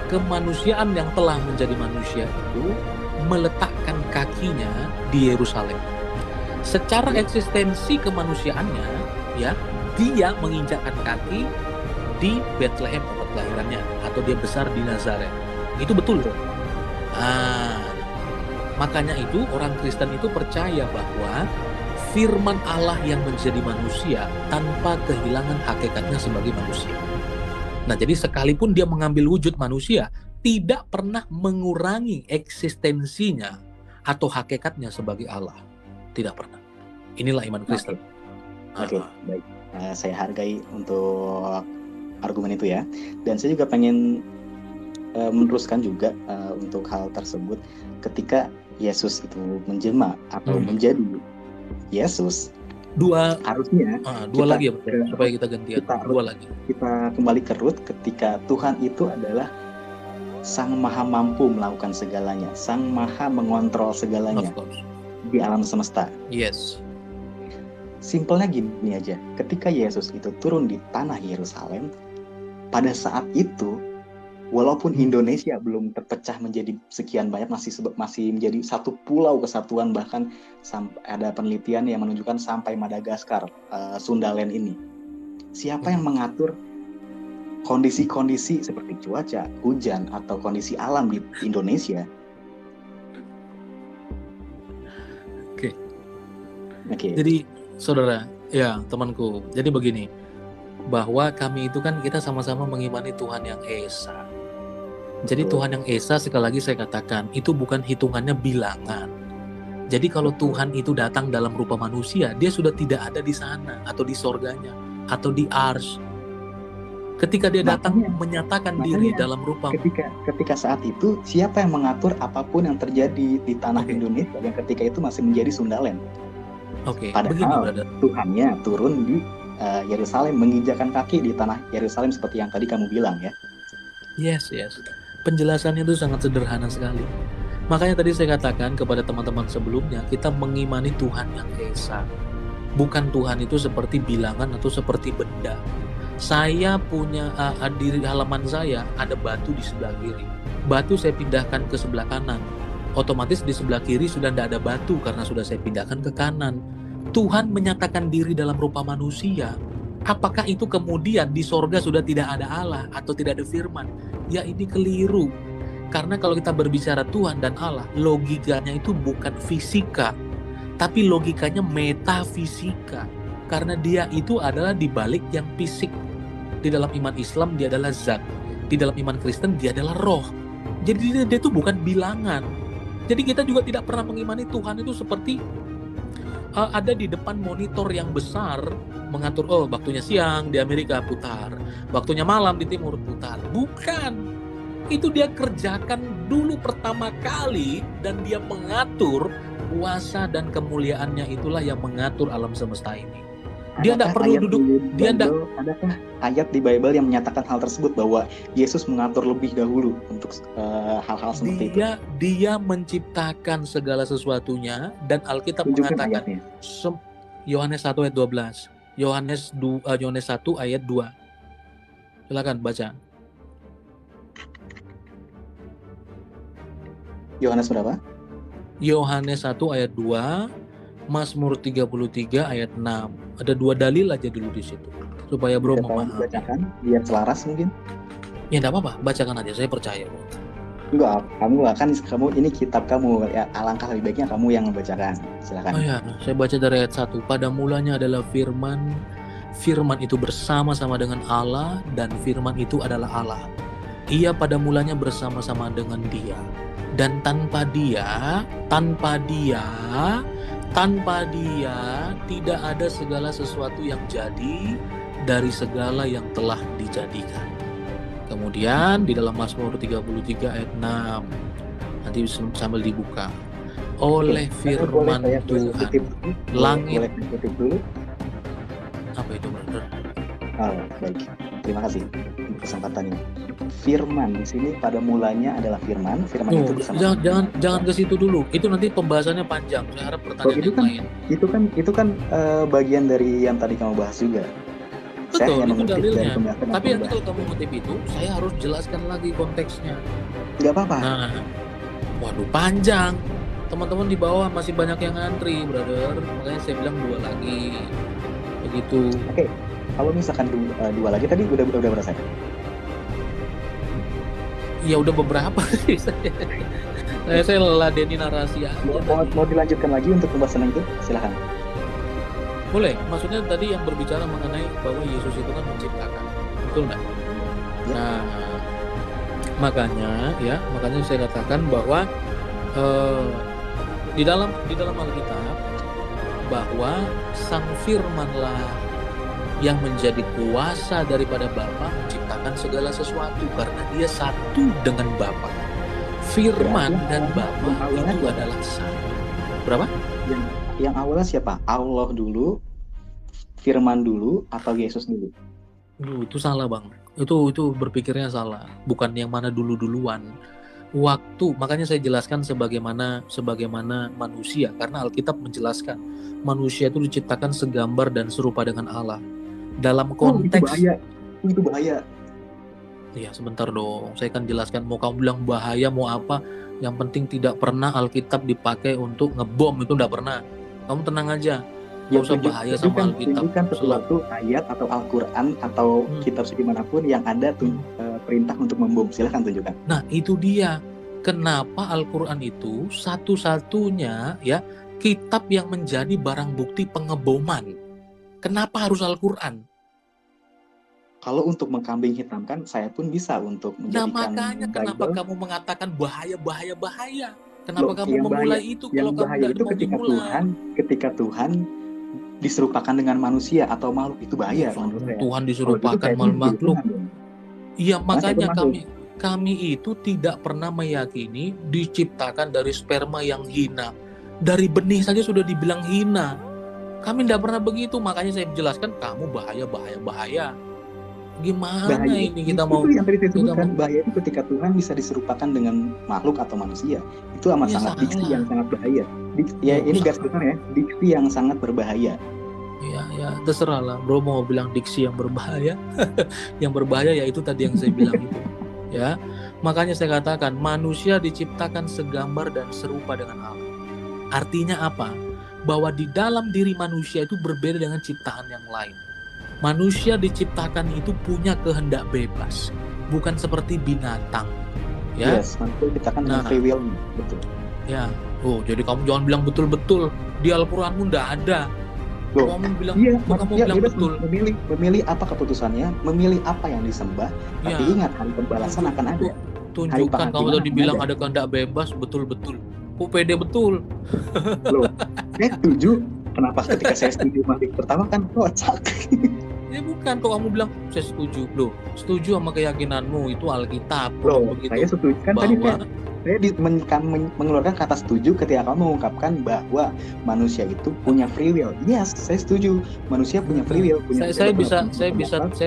kemanusiaan yang telah menjadi manusia itu meletakkan kakinya di Yerusalem. Secara eksistensi kemanusiaannya, ya, dia menginjakkan kaki di Bethlehem tempat kelahirannya, atau dia besar di Nazaret. Itu betul. Makanya itu orang Kristen itu percaya bahwa firman Allah yang menjadi manusia tanpa kehilangan hakikatnya sebagai manusia. Nah, jadi sekalipun dia mengambil wujud manusia, tidak pernah mengurangi eksistensinya atau hakikatnya sebagai Allah. Tidak pernah. Inilah iman Kristen. Oke, baik. Saya hargai untuk argumen itu ya. Dan saya juga pengen meneruskan juga untuk hal tersebut. Ketika Yesus itu menjelma atau menjadi Yesus, harusnya dua lagi ya, supaya kita gantian. Dua lagi. Kita kembali ke root ketika Tuhan itu adalah Sang Maha Mampu melakukan segalanya, Sang Maha mengontrol segalanya di alam semesta. Yes. Simpelnya gini aja, ketika Yesus itu turun di tanah Yerusalem, pada saat itu, walaupun Indonesia belum terpecah menjadi sekian banyak, masih menjadi satu pulau kesatuan, bahkan ada penelitian yang menunjukkan sampai Madagaskar, Sundaland ini. Siapa yang mengatur kondisi-kondisi seperti cuaca, hujan, atau kondisi alam di Indonesia? Oke. Jadi, saudara, ya temanku, jadi begini, bahwa kami itu kan kita sama-sama mengimani Tuhan yang Esa. Jadi Tuhan yang Esa, sekali lagi saya katakan, itu bukan hitungannya bilangan. Jadi kalau Tuhan itu datang dalam rupa manusia, dia sudah tidak ada di sana, atau di sorganya, atau di ars. Ketika dia datang menyatakan diri dalam rupa. Ketika saat itu, siapa yang mengatur apapun yang terjadi di tanah Indonesia yang ketika itu masih menjadi Sundaland? Padahal Tuhannya turun di Yerusalem, menginjakkan kaki di tanah Yerusalem seperti yang tadi kamu bilang ya. Yes. Penjelasannya itu sangat sederhana sekali. Makanya tadi saya katakan kepada teman-teman sebelumnya, kita mengimani Tuhan yang Esa. Bukan Tuhan itu seperti bilangan atau seperti benda. Saya punya di halaman saya ada batu di sebelah kiri. Batu saya pindahkan ke sebelah kanan. Otomatis di sebelah kiri sudah tidak ada batu karena sudah saya pindahkan ke kanan. Tuhan menyatakan diri dalam rupa manusia. Apakah itu kemudian di sorga sudah tidak ada Allah atau tidak ada firman? Ya, ini keliru. Karena kalau kita berbicara Tuhan dan Allah, logikanya itu bukan fisika, tapi logikanya metafisika. Karena dia itu adalah di balik yang fisik. Di dalam iman Islam dia adalah zat. Di dalam iman Kristen dia adalah roh. Jadi dia itu bukan bilangan. Jadi kita juga tidak pernah mengimani Tuhan itu seperti ada di depan monitor yang besar mengatur, waktunya siang di Amerika putar, waktunya malam di timur putar. Bukan. Itu dia kerjakan dulu pertama kali dan dia mengatur kuasa dan kemuliaannya, itulah yang mengatur alam semesta ini. Dia tidak perlu duduk. Adakah ayat di Bible yang menyatakan hal tersebut bahwa Yesus mengatur lebih dahulu untuk hal-hal seperti itu? Dia menciptakan segala sesuatunya dan Alkitab mengatakan Yohanes 1 ayat 12, Yohanes 1 ayat 2. Silakan baca. Yohanes berapa? Yohanes 1 ayat 2, Mazmur 33 ayat 6. Ada 2 dalil aja dulu di situ supaya bro Bisa tolong memahami. dibacakan biar selaras mungkin. Ya enggak apa-apa, bacakan aja, saya percaya bro. Enggak, kamu ini kitab kamu ya, alangkah lebih baiknya kamu yang membacakan. Silakan. Oh ya, saya baca dari ayat 1. Pada mulanya adalah firman, firman itu bersama-sama dengan Allah, dan firman itu adalah Allah. Ia pada mulanya bersama-sama dengan Dia, dan tanpa Dia tidak ada segala sesuatu yang jadi dari segala yang telah dijadikan. Kemudian di dalam Mazmur 33 ayat 6, nanti sambil dibuka. Oleh firman Tuhan, langit. Boleh kutip dulu? Apa itu brother? Oh, baik. Terima kasih untuk kesempatan ini. Firman di sini pada mulanya adalah firman. Firman itu bersama. Jangan ke situ dulu. Itu nanti pembahasannya panjang. Saya harap pertanyaan yang lain. Itu kan bagian dari yang tadi kamu bahas juga. Betul, itu dalilnya. Tapi nanti kalau kamu ngutip itu, saya harus jelaskan lagi konteksnya. Nggak apa-apa. Nah, waduh panjang. Teman-teman di bawah masih banyak yang ngantri, brother. Makanya saya bilang 2 lagi. Begitu. Oke. Kalau misalkan 2 lagi tadi udah berapa saya? Ya udah beberapa sih saya ladeni narasi aja. Mau dilanjutkan lagi untuk pembahasan itu? Silahkan. Boleh, maksudnya tadi yang berbicara mengenai bahwa Yesus itu kan menciptakan, betul nggak? Ya. Nah, makanya saya katakan bahwa di dalam Alkitab bahwa Sang Firmanlah yang menjadi kuasa daripada Bapa menciptakan segala sesuatu karena Dia satu dengan Bapa. Firman dan Bapa itu adalah satu. Berapa? Yang awalnya siapa? Allah dulu, Firman dulu, atau Yesus dulu? Itu salah bang. Itu berpikirnya salah. Bukan yang mana duluan. Waktu, makanya saya jelaskan sebagaimana manusia, karena Alkitab menjelaskan manusia itu diciptakan segambar dan serupa dengan Allah. Dalam konteks itu bahaya. Ya sebentar dong, saya kan jelaskan. Mau kamu bilang bahaya mau apa, yang penting tidak pernah Alkitab dipakai untuk ngebom, itu tidak pernah. Kamu tenang aja, nggak usah bahaya sama Alkitab. Tunjukkan sesuatu ayat atau Al-Quran atau kitab suci manapun yang ada perintah untuk membom. Silahkan tunjukkan. Nah itu dia, kenapa Al-Quran itu satu-satunya ya kitab yang menjadi barang bukti pengeboman. Kenapa harus Al-Quran? Kalau untuk mengkambing hitamkan, saya pun bisa untuk menjadikan. Nah makanya kenapa kamu mengatakan bahaya? Kenapa kamu memulai itu kalau kamu tidak mau dimulai? Ketika Tuhan diserupakan dengan manusia atau makhluk, itu bahaya. Tuhan diserupakan makhluk. Iya, makanya kami itu tidak pernah meyakini diciptakan dari sperma yang hina. Dari benih saja sudah dibilang hina. Kami tidak pernah begitu, makanya saya jelaskan kamu bahaya. Gimana bahaya, ini kita mau? Itu yang tadi saya sebutkan, bahaya itu ketika Tuhan bisa diserupakan dengan makhluk atau manusia. Itu amat sangat diksi yang sangat bahaya. Ini garis besar ya, diksi yang sangat berbahaya. Ya terserah lah, bro mau bilang diksi yang berbahaya. Yang berbahaya ya itu tadi yang saya bilang itu. Ya, makanya saya katakan manusia diciptakan segambar dan serupa dengan Allah. Artinya apa? Bahwa di dalam diri manusia itu berbeda dengan ciptaan yang lain. Manusia diciptakan itu punya kehendak bebas, bukan seperti binatang. Ya. Yes, manusia diciptakan dengan free will, betul. Ya. Oh, jadi kamu jangan bilang betul-betul di Al-Qur'anmu enggak ada. Loh, kamu bilang, iya, kamu bilang betul. Memilih apa keputusannya, memilih apa yang disembah. Tapi ingat, hari pembalasan akan ada. Tunjukkan kamu tadi bilang ada kehendak bebas, betul-betul. Kok pede betul. Loh, saya setuju. Kenapa ketika saya setuju mati pertama kan kocak. Ya bukan, kok kamu bilang saya setuju. Loh, setuju sama keyakinanmu itu Alkitab. Loh, saya setuju kan tadi saya mengeluarkan kata setuju ketika kamu mengungkapkan bahwa manusia itu punya free will. Yes, saya setuju. Manusia punya free will. Saya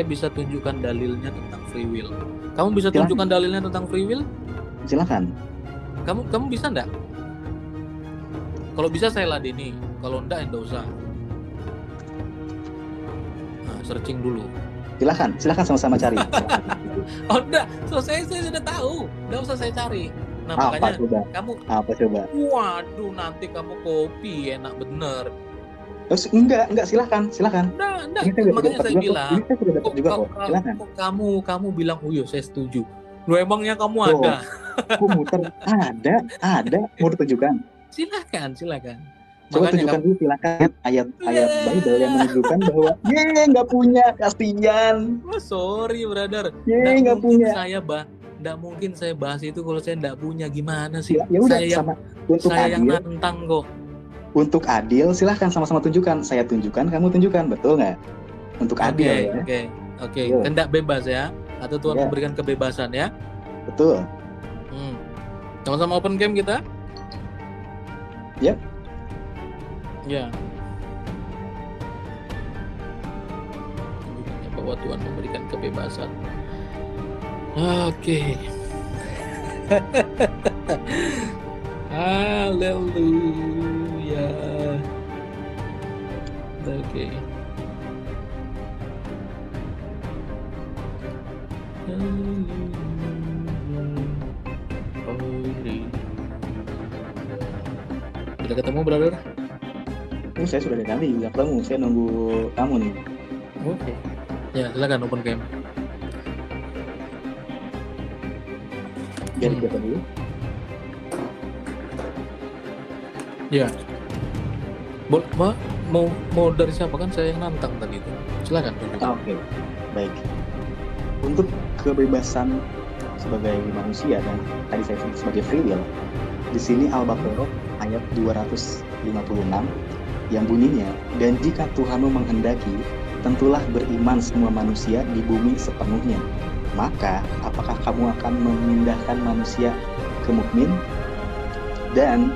bisa tunjukkan dalilnya tentang free will. Kamu bisa tunjukkan dalilnya tentang free will? Silakan. Kamu bisa enggak? Kalau bisa saya ladeni. Kalau enggak usah. Nah, searching dulu. Silakan sama-sama cari. Oh enggak, saya sudah tahu. Enggak usah saya cari. Nah, Apa makanya coba? kamu, Apa coba? waduh, nanti kamu kopi enak bener. Terus enggak, silakan. Enggak, Ini saya udah makanya dapat saya juga kok. bilang, Ini saya sudah dapat kok, juga kok, kok. Silakan. kok kamu bilang, oh iya saya setuju. Lu emangnya kamu Tuh, ada? kok muter? Ada. Mau ditunjukkan? Silakan. Coba Makanya tunjukkan kamu, dulu silakan ayat Bible yang menunjukkan bahwa nggak punya, kasihan. oh, sorry brother, Nggak punya. nggak mungkin saya bahas itu kalau saya nggak punya. Gimana sih? Ya udah, Saya sama untuk saya yang adil. nantang kok. Untuk adil silahkan sama-sama tunjukkan. Saya tunjukkan, kamu tunjukkan, betul nggak? Untuk adil ya. Oke. Iya. Kehendak bebas ya. Atau Tuhan Iya. memberikan kebebasan ya. Betul. Sama-sama open game kita. Yap. Ya. Tunjukkannya bahwa Tuhan memberikan kebebasan. Oke. Haleluya. Oke. Sudah ketemu, brother? Saya sudah dari tadi nggak ketemu. Saya nunggu kamu nih. Oke. Ya, silakan open game. Jadi kita dulu. Ya. Mau dari siapa, kan saya yang nantang tadi itu. Silakan tunjukkan. Oke. Baik. Untuk kebebasan sebagai manusia dan tadi saya sebut sebagai free will, di sini Al-Baqarah ayat 256 yang bunyinya, dan jika Tuhanmu menghendaki, tentulah beriman semua manusia di bumi sepenuhnya. Maka apakah kamu akan memindahkan manusia ke mukmin? Dan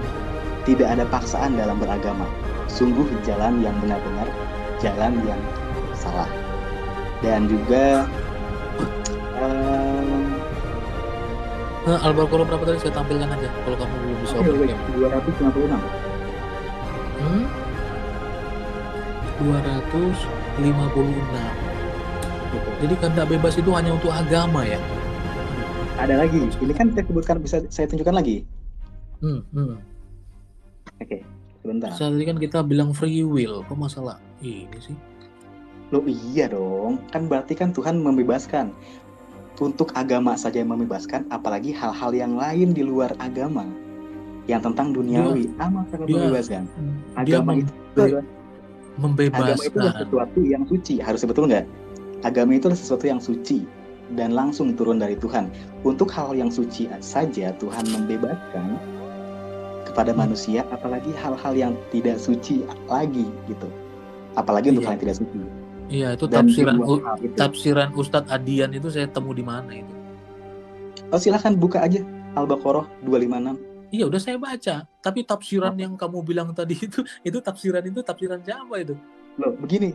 tidak ada paksaan dalam beragama. Sungguh jalan yang benar-benar jalan yang salah. Dan juga Al-Baqarah berapa tadi saya tampilkan aja kalau kamu belum bisa open game. 256. 256. Jadi kehendak bebas itu hanya untuk agama ya? Ada lagi. Ini kan saya sebutkan, bisa saya tunjukkan lagi. Oke, sebentar. Tadi kan kita bilang free will, kok masalah ini sih? Loh iya dong, kan berarti kan Tuhan membebaskan. Untuk agama saja yang membebaskan, apalagi hal-hal yang lain di luar agama yang tentang duniawi, amat sangat membebaskan. Agama itu membebaskan. Agama itu adalah sesuatu yang suci, harusnya betul nggak? Agama itu adalah sesuatu yang suci dan langsung turun dari Tuhan. Untuk hal yang suci saja Tuhan membebaskan kepada manusia, apalagi hal-hal yang tidak suci lagi gitu. Apalagi untuk hal yang tidak suci. Iya, itu tafsiran Ustadz Adian itu saya temu di mana itu? Oh, silahkan buka aja Al-Baqarah 256. Iya, udah saya baca. Tapi tafsiran yang kamu bilang tadi itu tafsiran siapa itu? Loh, begini.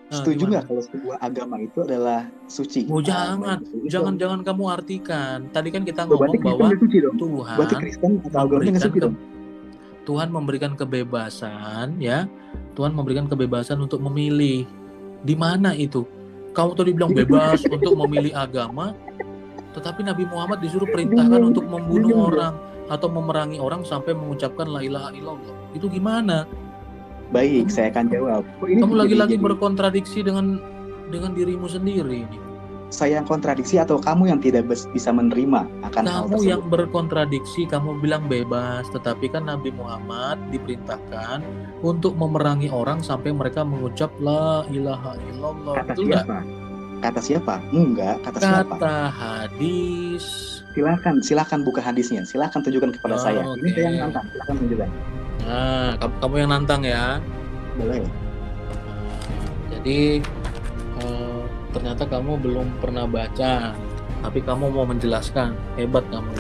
Setuju nggak kalau sebuah agama itu adalah suci? Oh, jangan kamu artikan. Tadi kan kita ngomong bahwa Tuhan memberikan kebebasan, ya. Tuhan memberikan kebebasan untuk memilih. Di mana itu? Kamu tadi bilang bebas untuk memilih agama, tetapi Nabi Muhammad disuruh perintahkan untuk membunuh orang atau memerangi orang sampai mengucapkan la ilaha illallah. Itu gimana? Baik, saya akan jawab. Kamu lagi-lagi berkontradiksi dengan dirimu sendiri ini. Saya yang kontradiksi atau kamu yang tidak bisa menerima akan hal tersebut? Kamu yang berkontradiksi, kamu bilang bebas, tetapi kan Nabi Muhammad diperintahkan untuk memerangi orang sampai mereka mengucap la ilaha illallah. Kata siapa? Kata siapa? Enggak, kata siapa? Kata hadis. Silakan buka hadisnya. Silakan tunjukkan kepada saya. Okay. Ini saya yang nantang. Silakan tunjukkan. Nah, kamu yang nantang ya. Boleh. Jadi ternyata kamu belum pernah baca, tapi kamu mau menjelaskan. Hebat kamu.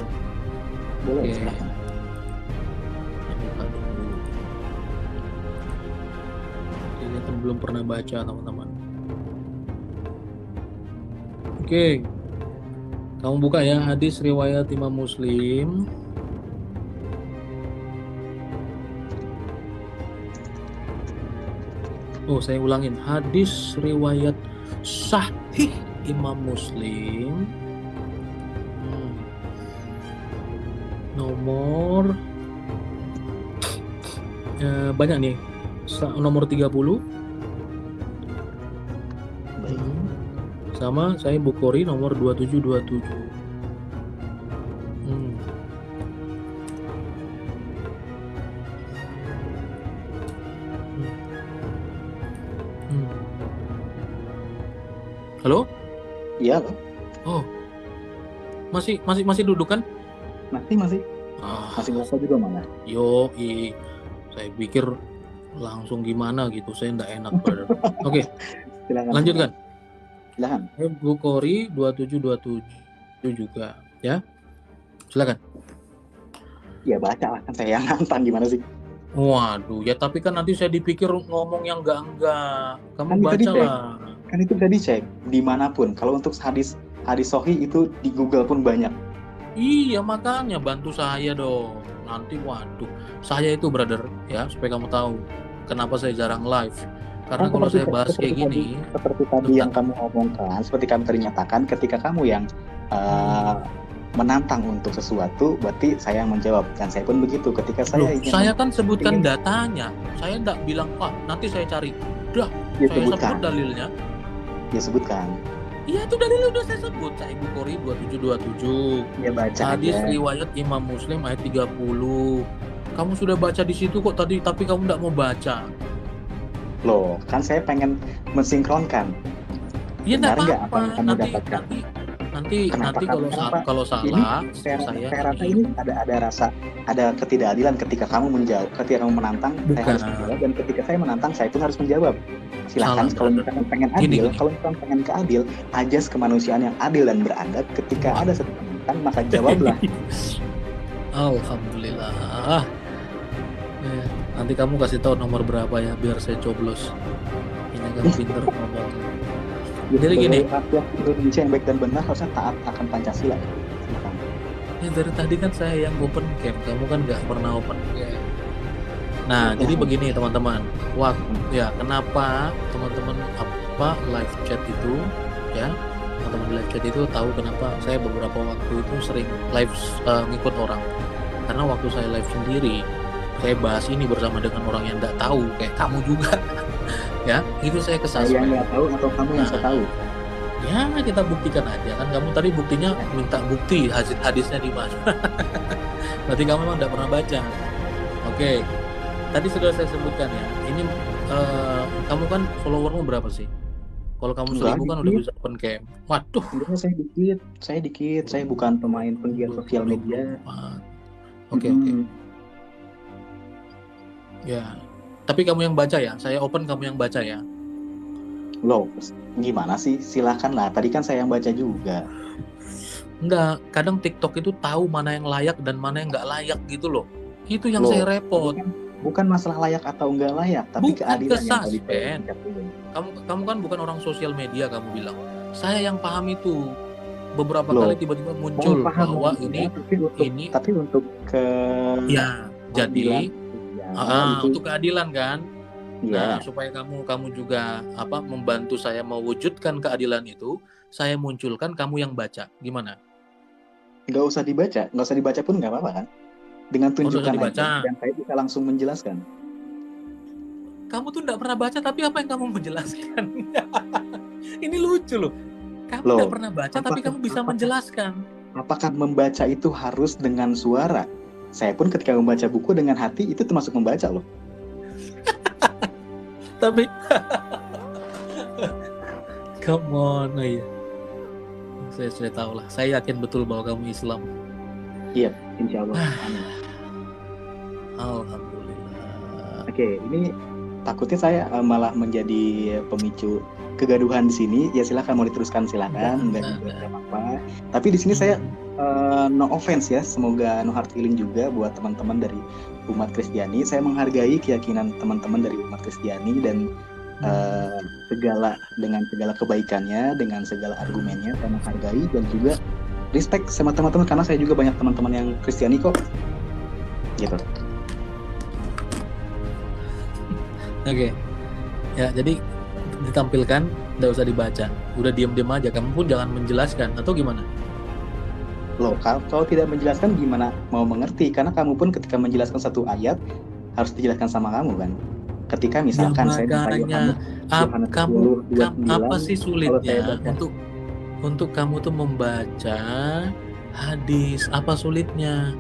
Boleh, silakan. Ini belum pernah baca, teman-teman. Oke. Kamu buka ya, hadis riwayat Imam Muslim. Oh, saya ulangin. Hadis riwayat Sahih Imam Muslim. Nomor banyak nih. Nomor 30. Baik. Sama saya Bukhari nomor 2727. Hmm. Halo? Iya loh. Oh, masih duduk kan? Masih ngerasa juga malah. Saya pikir langsung gimana gitu, saya nggak enak, brother. Oke, lanjutkan. Silakan. Bukhari 2727 juga, ya. Silakan. Ya baca lah, kan saya yang nantang, gimana sih? Waduh, ya tapi kan nanti saya dipikir ngomong yang enggak. Kamu Kan bisa baca dicek. lah. Kan itu bisa dicek dimanapun. Kalau untuk hadis sahih itu di Google pun banyak. Iya, makanya bantu saya dong. Nanti waduh, saya itu brother ya, supaya kamu tahu kenapa saya jarang live. Karena kalau saya bahas kayak gini, seperti tadi yang kamu omongkan, seperti kamu tadi nyatakan, ketika kamu yang menantang untuk sesuatu, berarti saya yang menjawab. Dan saya pun begitu. Ketika saya kan sebutkan datanya, saya enggak bilang Pak, nanti saya cari. Udah, saya sebut dalilnya. Ya sebutkan. Iya, itu dalilnya udah saya sebut. Sahih Bukhari 2727. Ya baca. Hadis riwayat Imam Muslim ayat 30. Kamu sudah baca di situ kok tadi, tapi kamu enggak mau baca. Loh, kan saya pengen mensinkronkan. Iya, enggak apa-apa. Nanti kalau salah saya rasa ini ada ketidakadilan ketika kamu menjawab, ketika kamu menantang. Saya harus menjawab, dan ketika saya menantang saya pun harus menjawab. Silakan kalau misalkan pengen adil, kalau misalkan pengen keadil, ajas kemanusiaan yang adil dan beradab, ketika ada satu penantang maka jawablah. Alhamdulillah. Nanti kamu kasih tahu nomor berapa ya biar saya coblos. Ini kan pinter ngomong. Jadi gini, rakyat Indonesia yang baik dan benar harusnya taat akan Pancasila. Ya dari tadi kan saya yang open cam, kamu kan nggak pernah open cam. Nah, jadi begini teman-teman. Ya kenapa teman-teman live chat itu, ya teman-teman live chat itu tahu kenapa saya beberapa waktu itu sering live ngikut orang. Karena waktu saya live sendiri, saya bahas ini bersama dengan orang yang nggak tahu, kayak kamu juga. Ya, itu saya kesasar. Saya yang nggak tahu atau kamu yang saya tahu? Ya, kita buktikan aja kan. Kamu tadi buktinya minta bukti hadisnya di mana. Berarti kamu memang tidak pernah baca. Oke. Tadi sudah saya sebutkan ya. Ini kamu kan followermu berapa sih? Kalau kamu 1000 kan udah bisa open cam. Waduh. Saya dikit. Saya bukan pemain penggiat sosial media. Oke. Ya. Tapi kamu yang baca ya, saya open kamu yang baca ya. Loh, gimana sih? Silakan lah. Tadi kan saya yang baca juga. Enggak, kadang TikTok itu tahu mana yang layak dan mana yang nggak layak gitu loh. Itu yang saya repot. Bukan masalah layak atau nggak layak, tapi keadilan yang tadi. Kamu kan bukan orang sosial media, kamu bilang. Saya yang paham itu. Beberapa kali tiba-tiba muncul bahwa ini tapi untuk ya, jadi untuk keadilan kan. Nah, supaya kamu juga membantu saya mewujudkan keadilan itu, saya munculkan kamu yang baca. Gimana? Nggak usah dibaca pun nggak apa-apa kan? Dengan tunjukkan aja, dan saya bisa langsung menjelaskan. Kamu tuh nggak pernah baca, tapi apa yang kamu menjelaskan? Ini lucu loh. Kamu nggak pernah baca, tapi kamu bisa menjelaskan. Apakah membaca itu harus dengan suara? Saya pun ketika membaca buku dengan hati itu termasuk membaca loh. Tapi come on, iya. Saya sudah tahu lah. Saya yakin betul bahwa kamu Islam. Iya, insya Allah. Alhamdulillah. Oke, ini takutnya saya malah menjadi pemicu kegaduhan di sini. Ya silakan, mau diteruskan silakan. Nggak apa-apa. Tapi di sini saya no offense ya, semoga no hard feeling juga buat teman-teman dari umat Kristiani. Saya menghargai keyakinan teman-teman dari umat Kristiani dan dengan segala kebaikannya, dengan segala argumennya saya menghargai dan juga respect sama teman-teman, karena saya juga banyak teman-teman yang Kristiani kok. Gitu. Oke. Ya, jadi ditampilkan, nggak usah dibaca. Udah diam-diam aja, kamu pun jangan menjelaskan atau gimana? Loh, kalau tidak menjelaskan gimana mau mengerti? Karena kamu pun ketika menjelaskan satu ayat harus dijelaskan sama kamu kan. Ketika Ya misalkan saya baca makanya Yohanes kamu 10:29, apa sih kalau saya sulitnya baca, untuk kamu tuh membaca hadis? Apa sulitnya?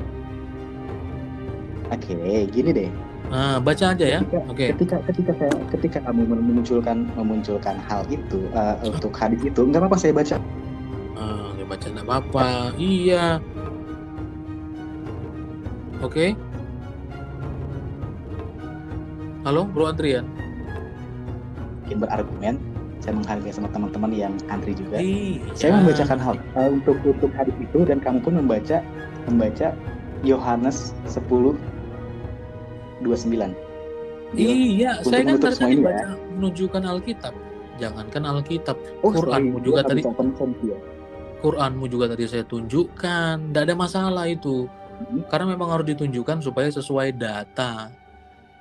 oke, gini deh. Nah, baca aja ya. Ketika Oke. ketika kamu memunculkan hal itu untuk hadis itu, nggak apa-apa saya baca. Oke, baca nggak apa-apa. Iya. Oke. Halo, Bro Adrian. Mungkin berargumen, saya menghargai sama teman-teman yang antri juga. Iya. Saya membacakan hal untuk hadis itu, dan kamu pun membaca Yohanes 10:29. Iya, Untuk saya kan menutup dari semua tadi ini baca ya. menunjukkan Alkitab. Jangankan Alkitab, Oh Quranmu sorry, juga gua nggak tadi. bisa confirm ya. Quranmu juga tadi saya tunjukkan. Tidak ada masalah itu. Karena memang harus ditunjukkan supaya sesuai data.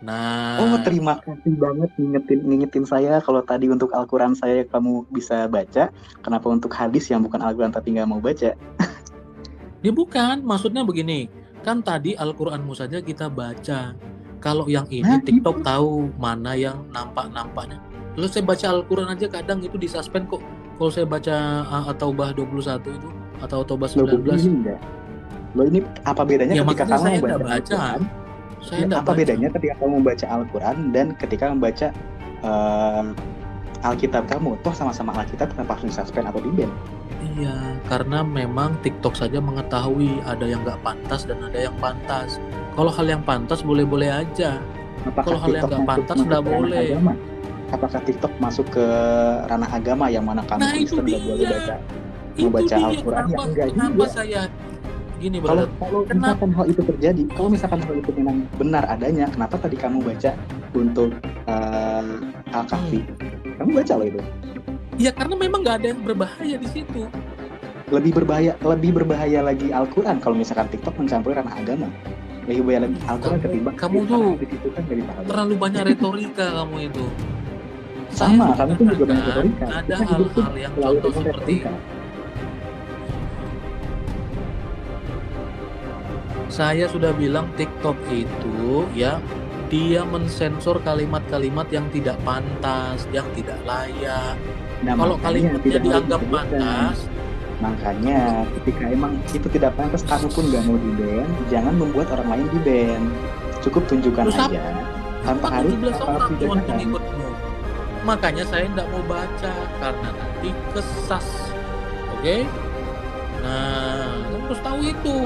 Oh, Nah, terima kasih banget ngingetin saya. Kalau tadi untuk Al-Quran saya kamu bisa baca, kenapa untuk hadis yang bukan Al-Quran tapi nggak mau baca? dia bukan. Maksudnya begini. Kan tadi Al-Quranmu saja kita baca. Kalau yang ini Nah, TikTok tahu mana yang nampak-nampaknya. Lalu saya baca Al-Quran aja kadang itu disuspend kok. Kalau saya baca At-Taubah 21 itu atau Taubah lo 19. ini enggak. Lo ini apa bedanya Ya ketika makanya kamu saya membaca enggak baca. Al-Quran? Saya enggak Apa baca. bedanya ketika kamu membaca Al-Quran dan ketika membaca Alkitab kamu? Toh sama-sama Alkitab, kenapa harus disuspend atau di-ban? Iya, karena memang TikTok saja mengetahui ada yang nggak pantas dan ada yang pantas. Kalau hal yang pantas boleh-boleh aja. Apakah Kalau hal yang TikTok nggak pantas nggak ke ranah boleh. agama? Apakah TikTok masuk ke ranah agama yang mana kamu Nah itu Kristen nggak boleh dia. membaca Itu dia Al-Quran? Ya enggak kenapa juga. saya gini Kalau brother. misalkan hal itu terjadi, kalau misalkan hal itu memang benar adanya, kenapa tadi kamu baca untuk Al-Kahfi? Kamu baca loh itu. Ya karena memang nggak ada yang berbahaya di situ. Lebih berbahaya lagi Al-Quran kalau misalkan TikTok mencampuri ranah agama. Lebih bahaya lagi Al-Quran ketimbang Kamu tuh itu kan dari sahabat. terlalu banyak retorika kamu itu. Sama, kamu pun juga banyak retorika. Ada hal-hal yang contoh seperti saya sudah bilang TikTok itu ya dia mensensor kalimat-kalimat yang tidak pantas, yang tidak layak. Nah, kalau kalimatnya dianggap pantas, makanya ketika emang itu tidak pantas, kamu pun nggak mau di-ban, jangan membuat orang lain di-ban. Cukup tunjukkan aja tanpa harus pengikutmu. Makanya saya nggak mau baca karena nanti kesas. Oke? Nah, kamu harus tahu itu.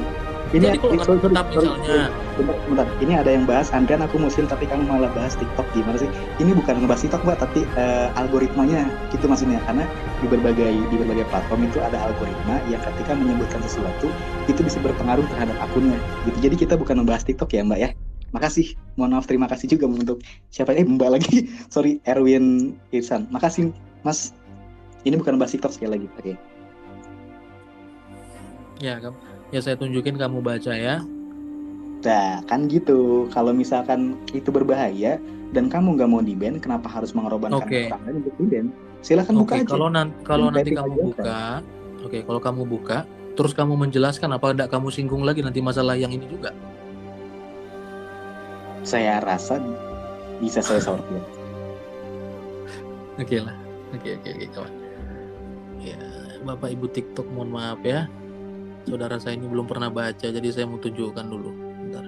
Ini jadi kalau tetap misalnya bentar, ini ada yang bahas Andrian aku muslim tapi kamu malah bahas TikTok, gimana sih? Ini bukan ngebahas TikTok Mbak, tapi algoritmanya gitu maksudnya, karena di berbagai platform itu ada algoritma yang ketika menyebutkan sesuatu itu bisa berpengaruh terhadap akunnya gitu. Jadi kita bukan membahas TikTok ya Mbak ya. Makasih, mohon maaf, terima kasih juga untuk siapa Mbak lagi sorry, Erwin Irsan, makasih Mas. Ini bukan bahas TikTok sekali lagi. Oke. Ya, ya saya tunjukin kamu baca ya. Nah, kan gitu. Kalau misalkan itu berbahaya dan kamu nggak mau di-ban, kenapa harus mengorbankan orang lain untuk di-ban? Silahkan buka aja. Kalau nanti kamu buka, kalau kamu buka, terus kamu menjelaskan, apa tidak kamu singgung lagi nanti masalah yang ini juga? Saya rasa bisa saya sortir. Oke lah. Oke kawan. Ya, Bapak Ibu TikTok mohon maaf ya. Saudara saya ini belum pernah baca, jadi saya mau tunjukkan dulu. Bentar.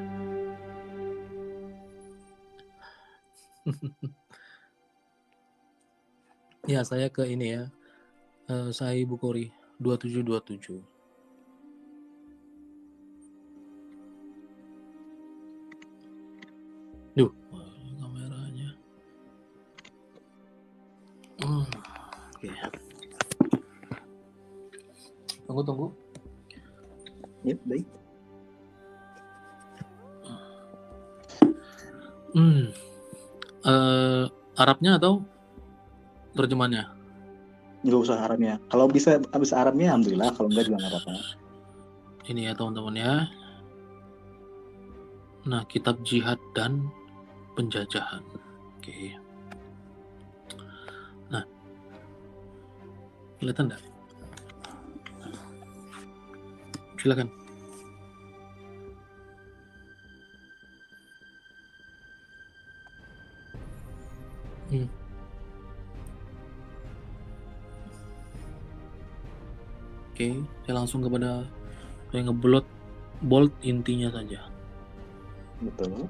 Ya, saya ke ini ya. Sahih Bukhari 2727. Duh, kameranya. Oke. Tunggu. Yep, baik. Arabnya atau terjemahannya? Nggak usah Arabnya. Kalau bisa Arabnya, alhamdulillah. Kalau enggak juga nggak apa-apa. Ini ya teman-teman ya. Nah, kitab jihad dan penjajahan. Oke. Nah, kelihatan enggak? Silakan. Oke, saya langsung kepada saya bold intinya saja. Betul.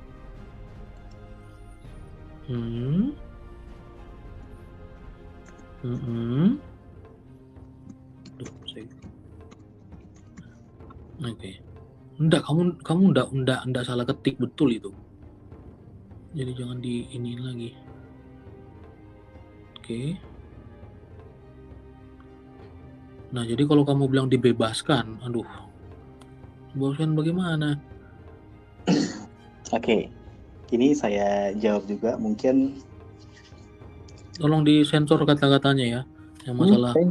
Oke. Enggak, kamu enggak salah ketik, betul itu. Jadi jangan di ini lagi. Oke. Nah, jadi kalau kamu bilang dibebaskan, aduh. Bebaskan bagaimana? Oke. Ini saya jawab juga, mungkin Tolong disensor kata-katanya ya. Yang masalah saya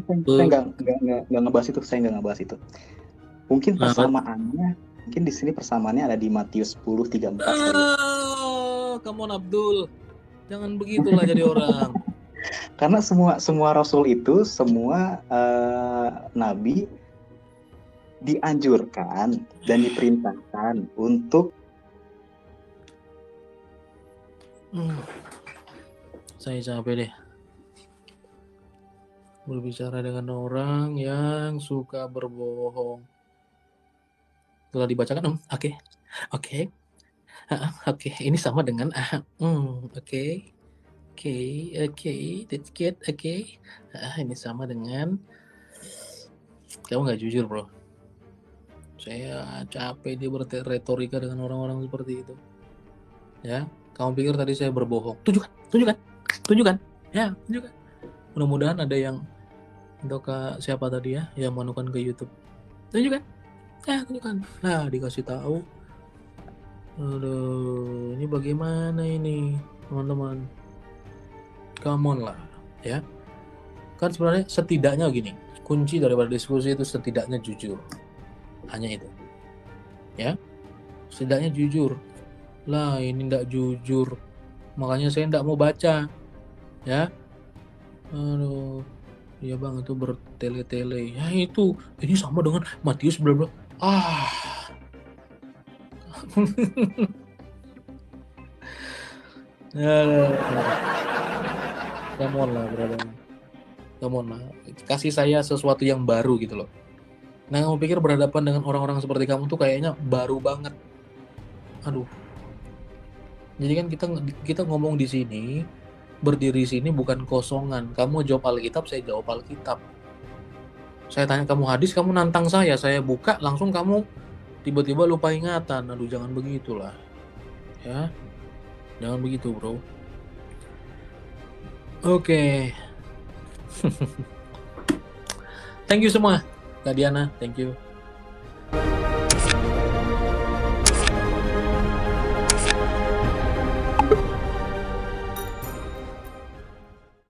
nggak ngebahas itu, Mungkin persamaannya, mungkin di sini persamaannya ada di Matius 10:34 saja. Come on Abdul, jangan begitulah jadi orang. Karena semua rasul itu, semua nabi dianjurkan dan diperintahkan untuk saya capek deh berbicara dengan orang yang suka berbohong. Setelah dibacakan, oke, ini sama dengan oke, that's good, oke. Ini sama dengan, kamu nggak jujur bro. Saya capek dia berretorika dengan orang-orang seperti itu. Ya, kamu pikir tadi saya berbohong? Tunjukkan. Ya, tunjukkan. Mudah-mudahan ada yang untuk siapa tadi ya yang menemukan ke YouTube. Tunjukkan. Nah, dikasih tahu. Aduh, ini bagaimana ini, teman-teman? Come on lah, ya. Kan sebenarnya setidaknya gini, kunci daripada diskusi itu setidaknya jujur. Hanya itu. Ya. Setidaknya jujur. Lah, ini enggak jujur. Makanya saya enggak mau baca. Ya. Aduh. Iya bang, itu bertele-tele. Ya itu, ini sama dengan Matius bla bla. Come on lah, brother. Come on lah. Kasih saya sesuatu yang baru gitu loh. Nah, kamu pikir berhadapan dengan orang-orang seperti kamu tuh kayaknya baru banget. Aduh. Jadi kan kita ngomong di sini, berdiri sini bukan kosongan. Kamu jawab Alkitab, saya jawab Alkitab. Saya tanya kamu hadis, kamu nantang saya buka, langsung kamu tiba-tiba lupa ingatan. Aduh, jangan begitulah. Ya. Jangan begitu, bro. Oke. Thank you semua. Kak Diana, thank you.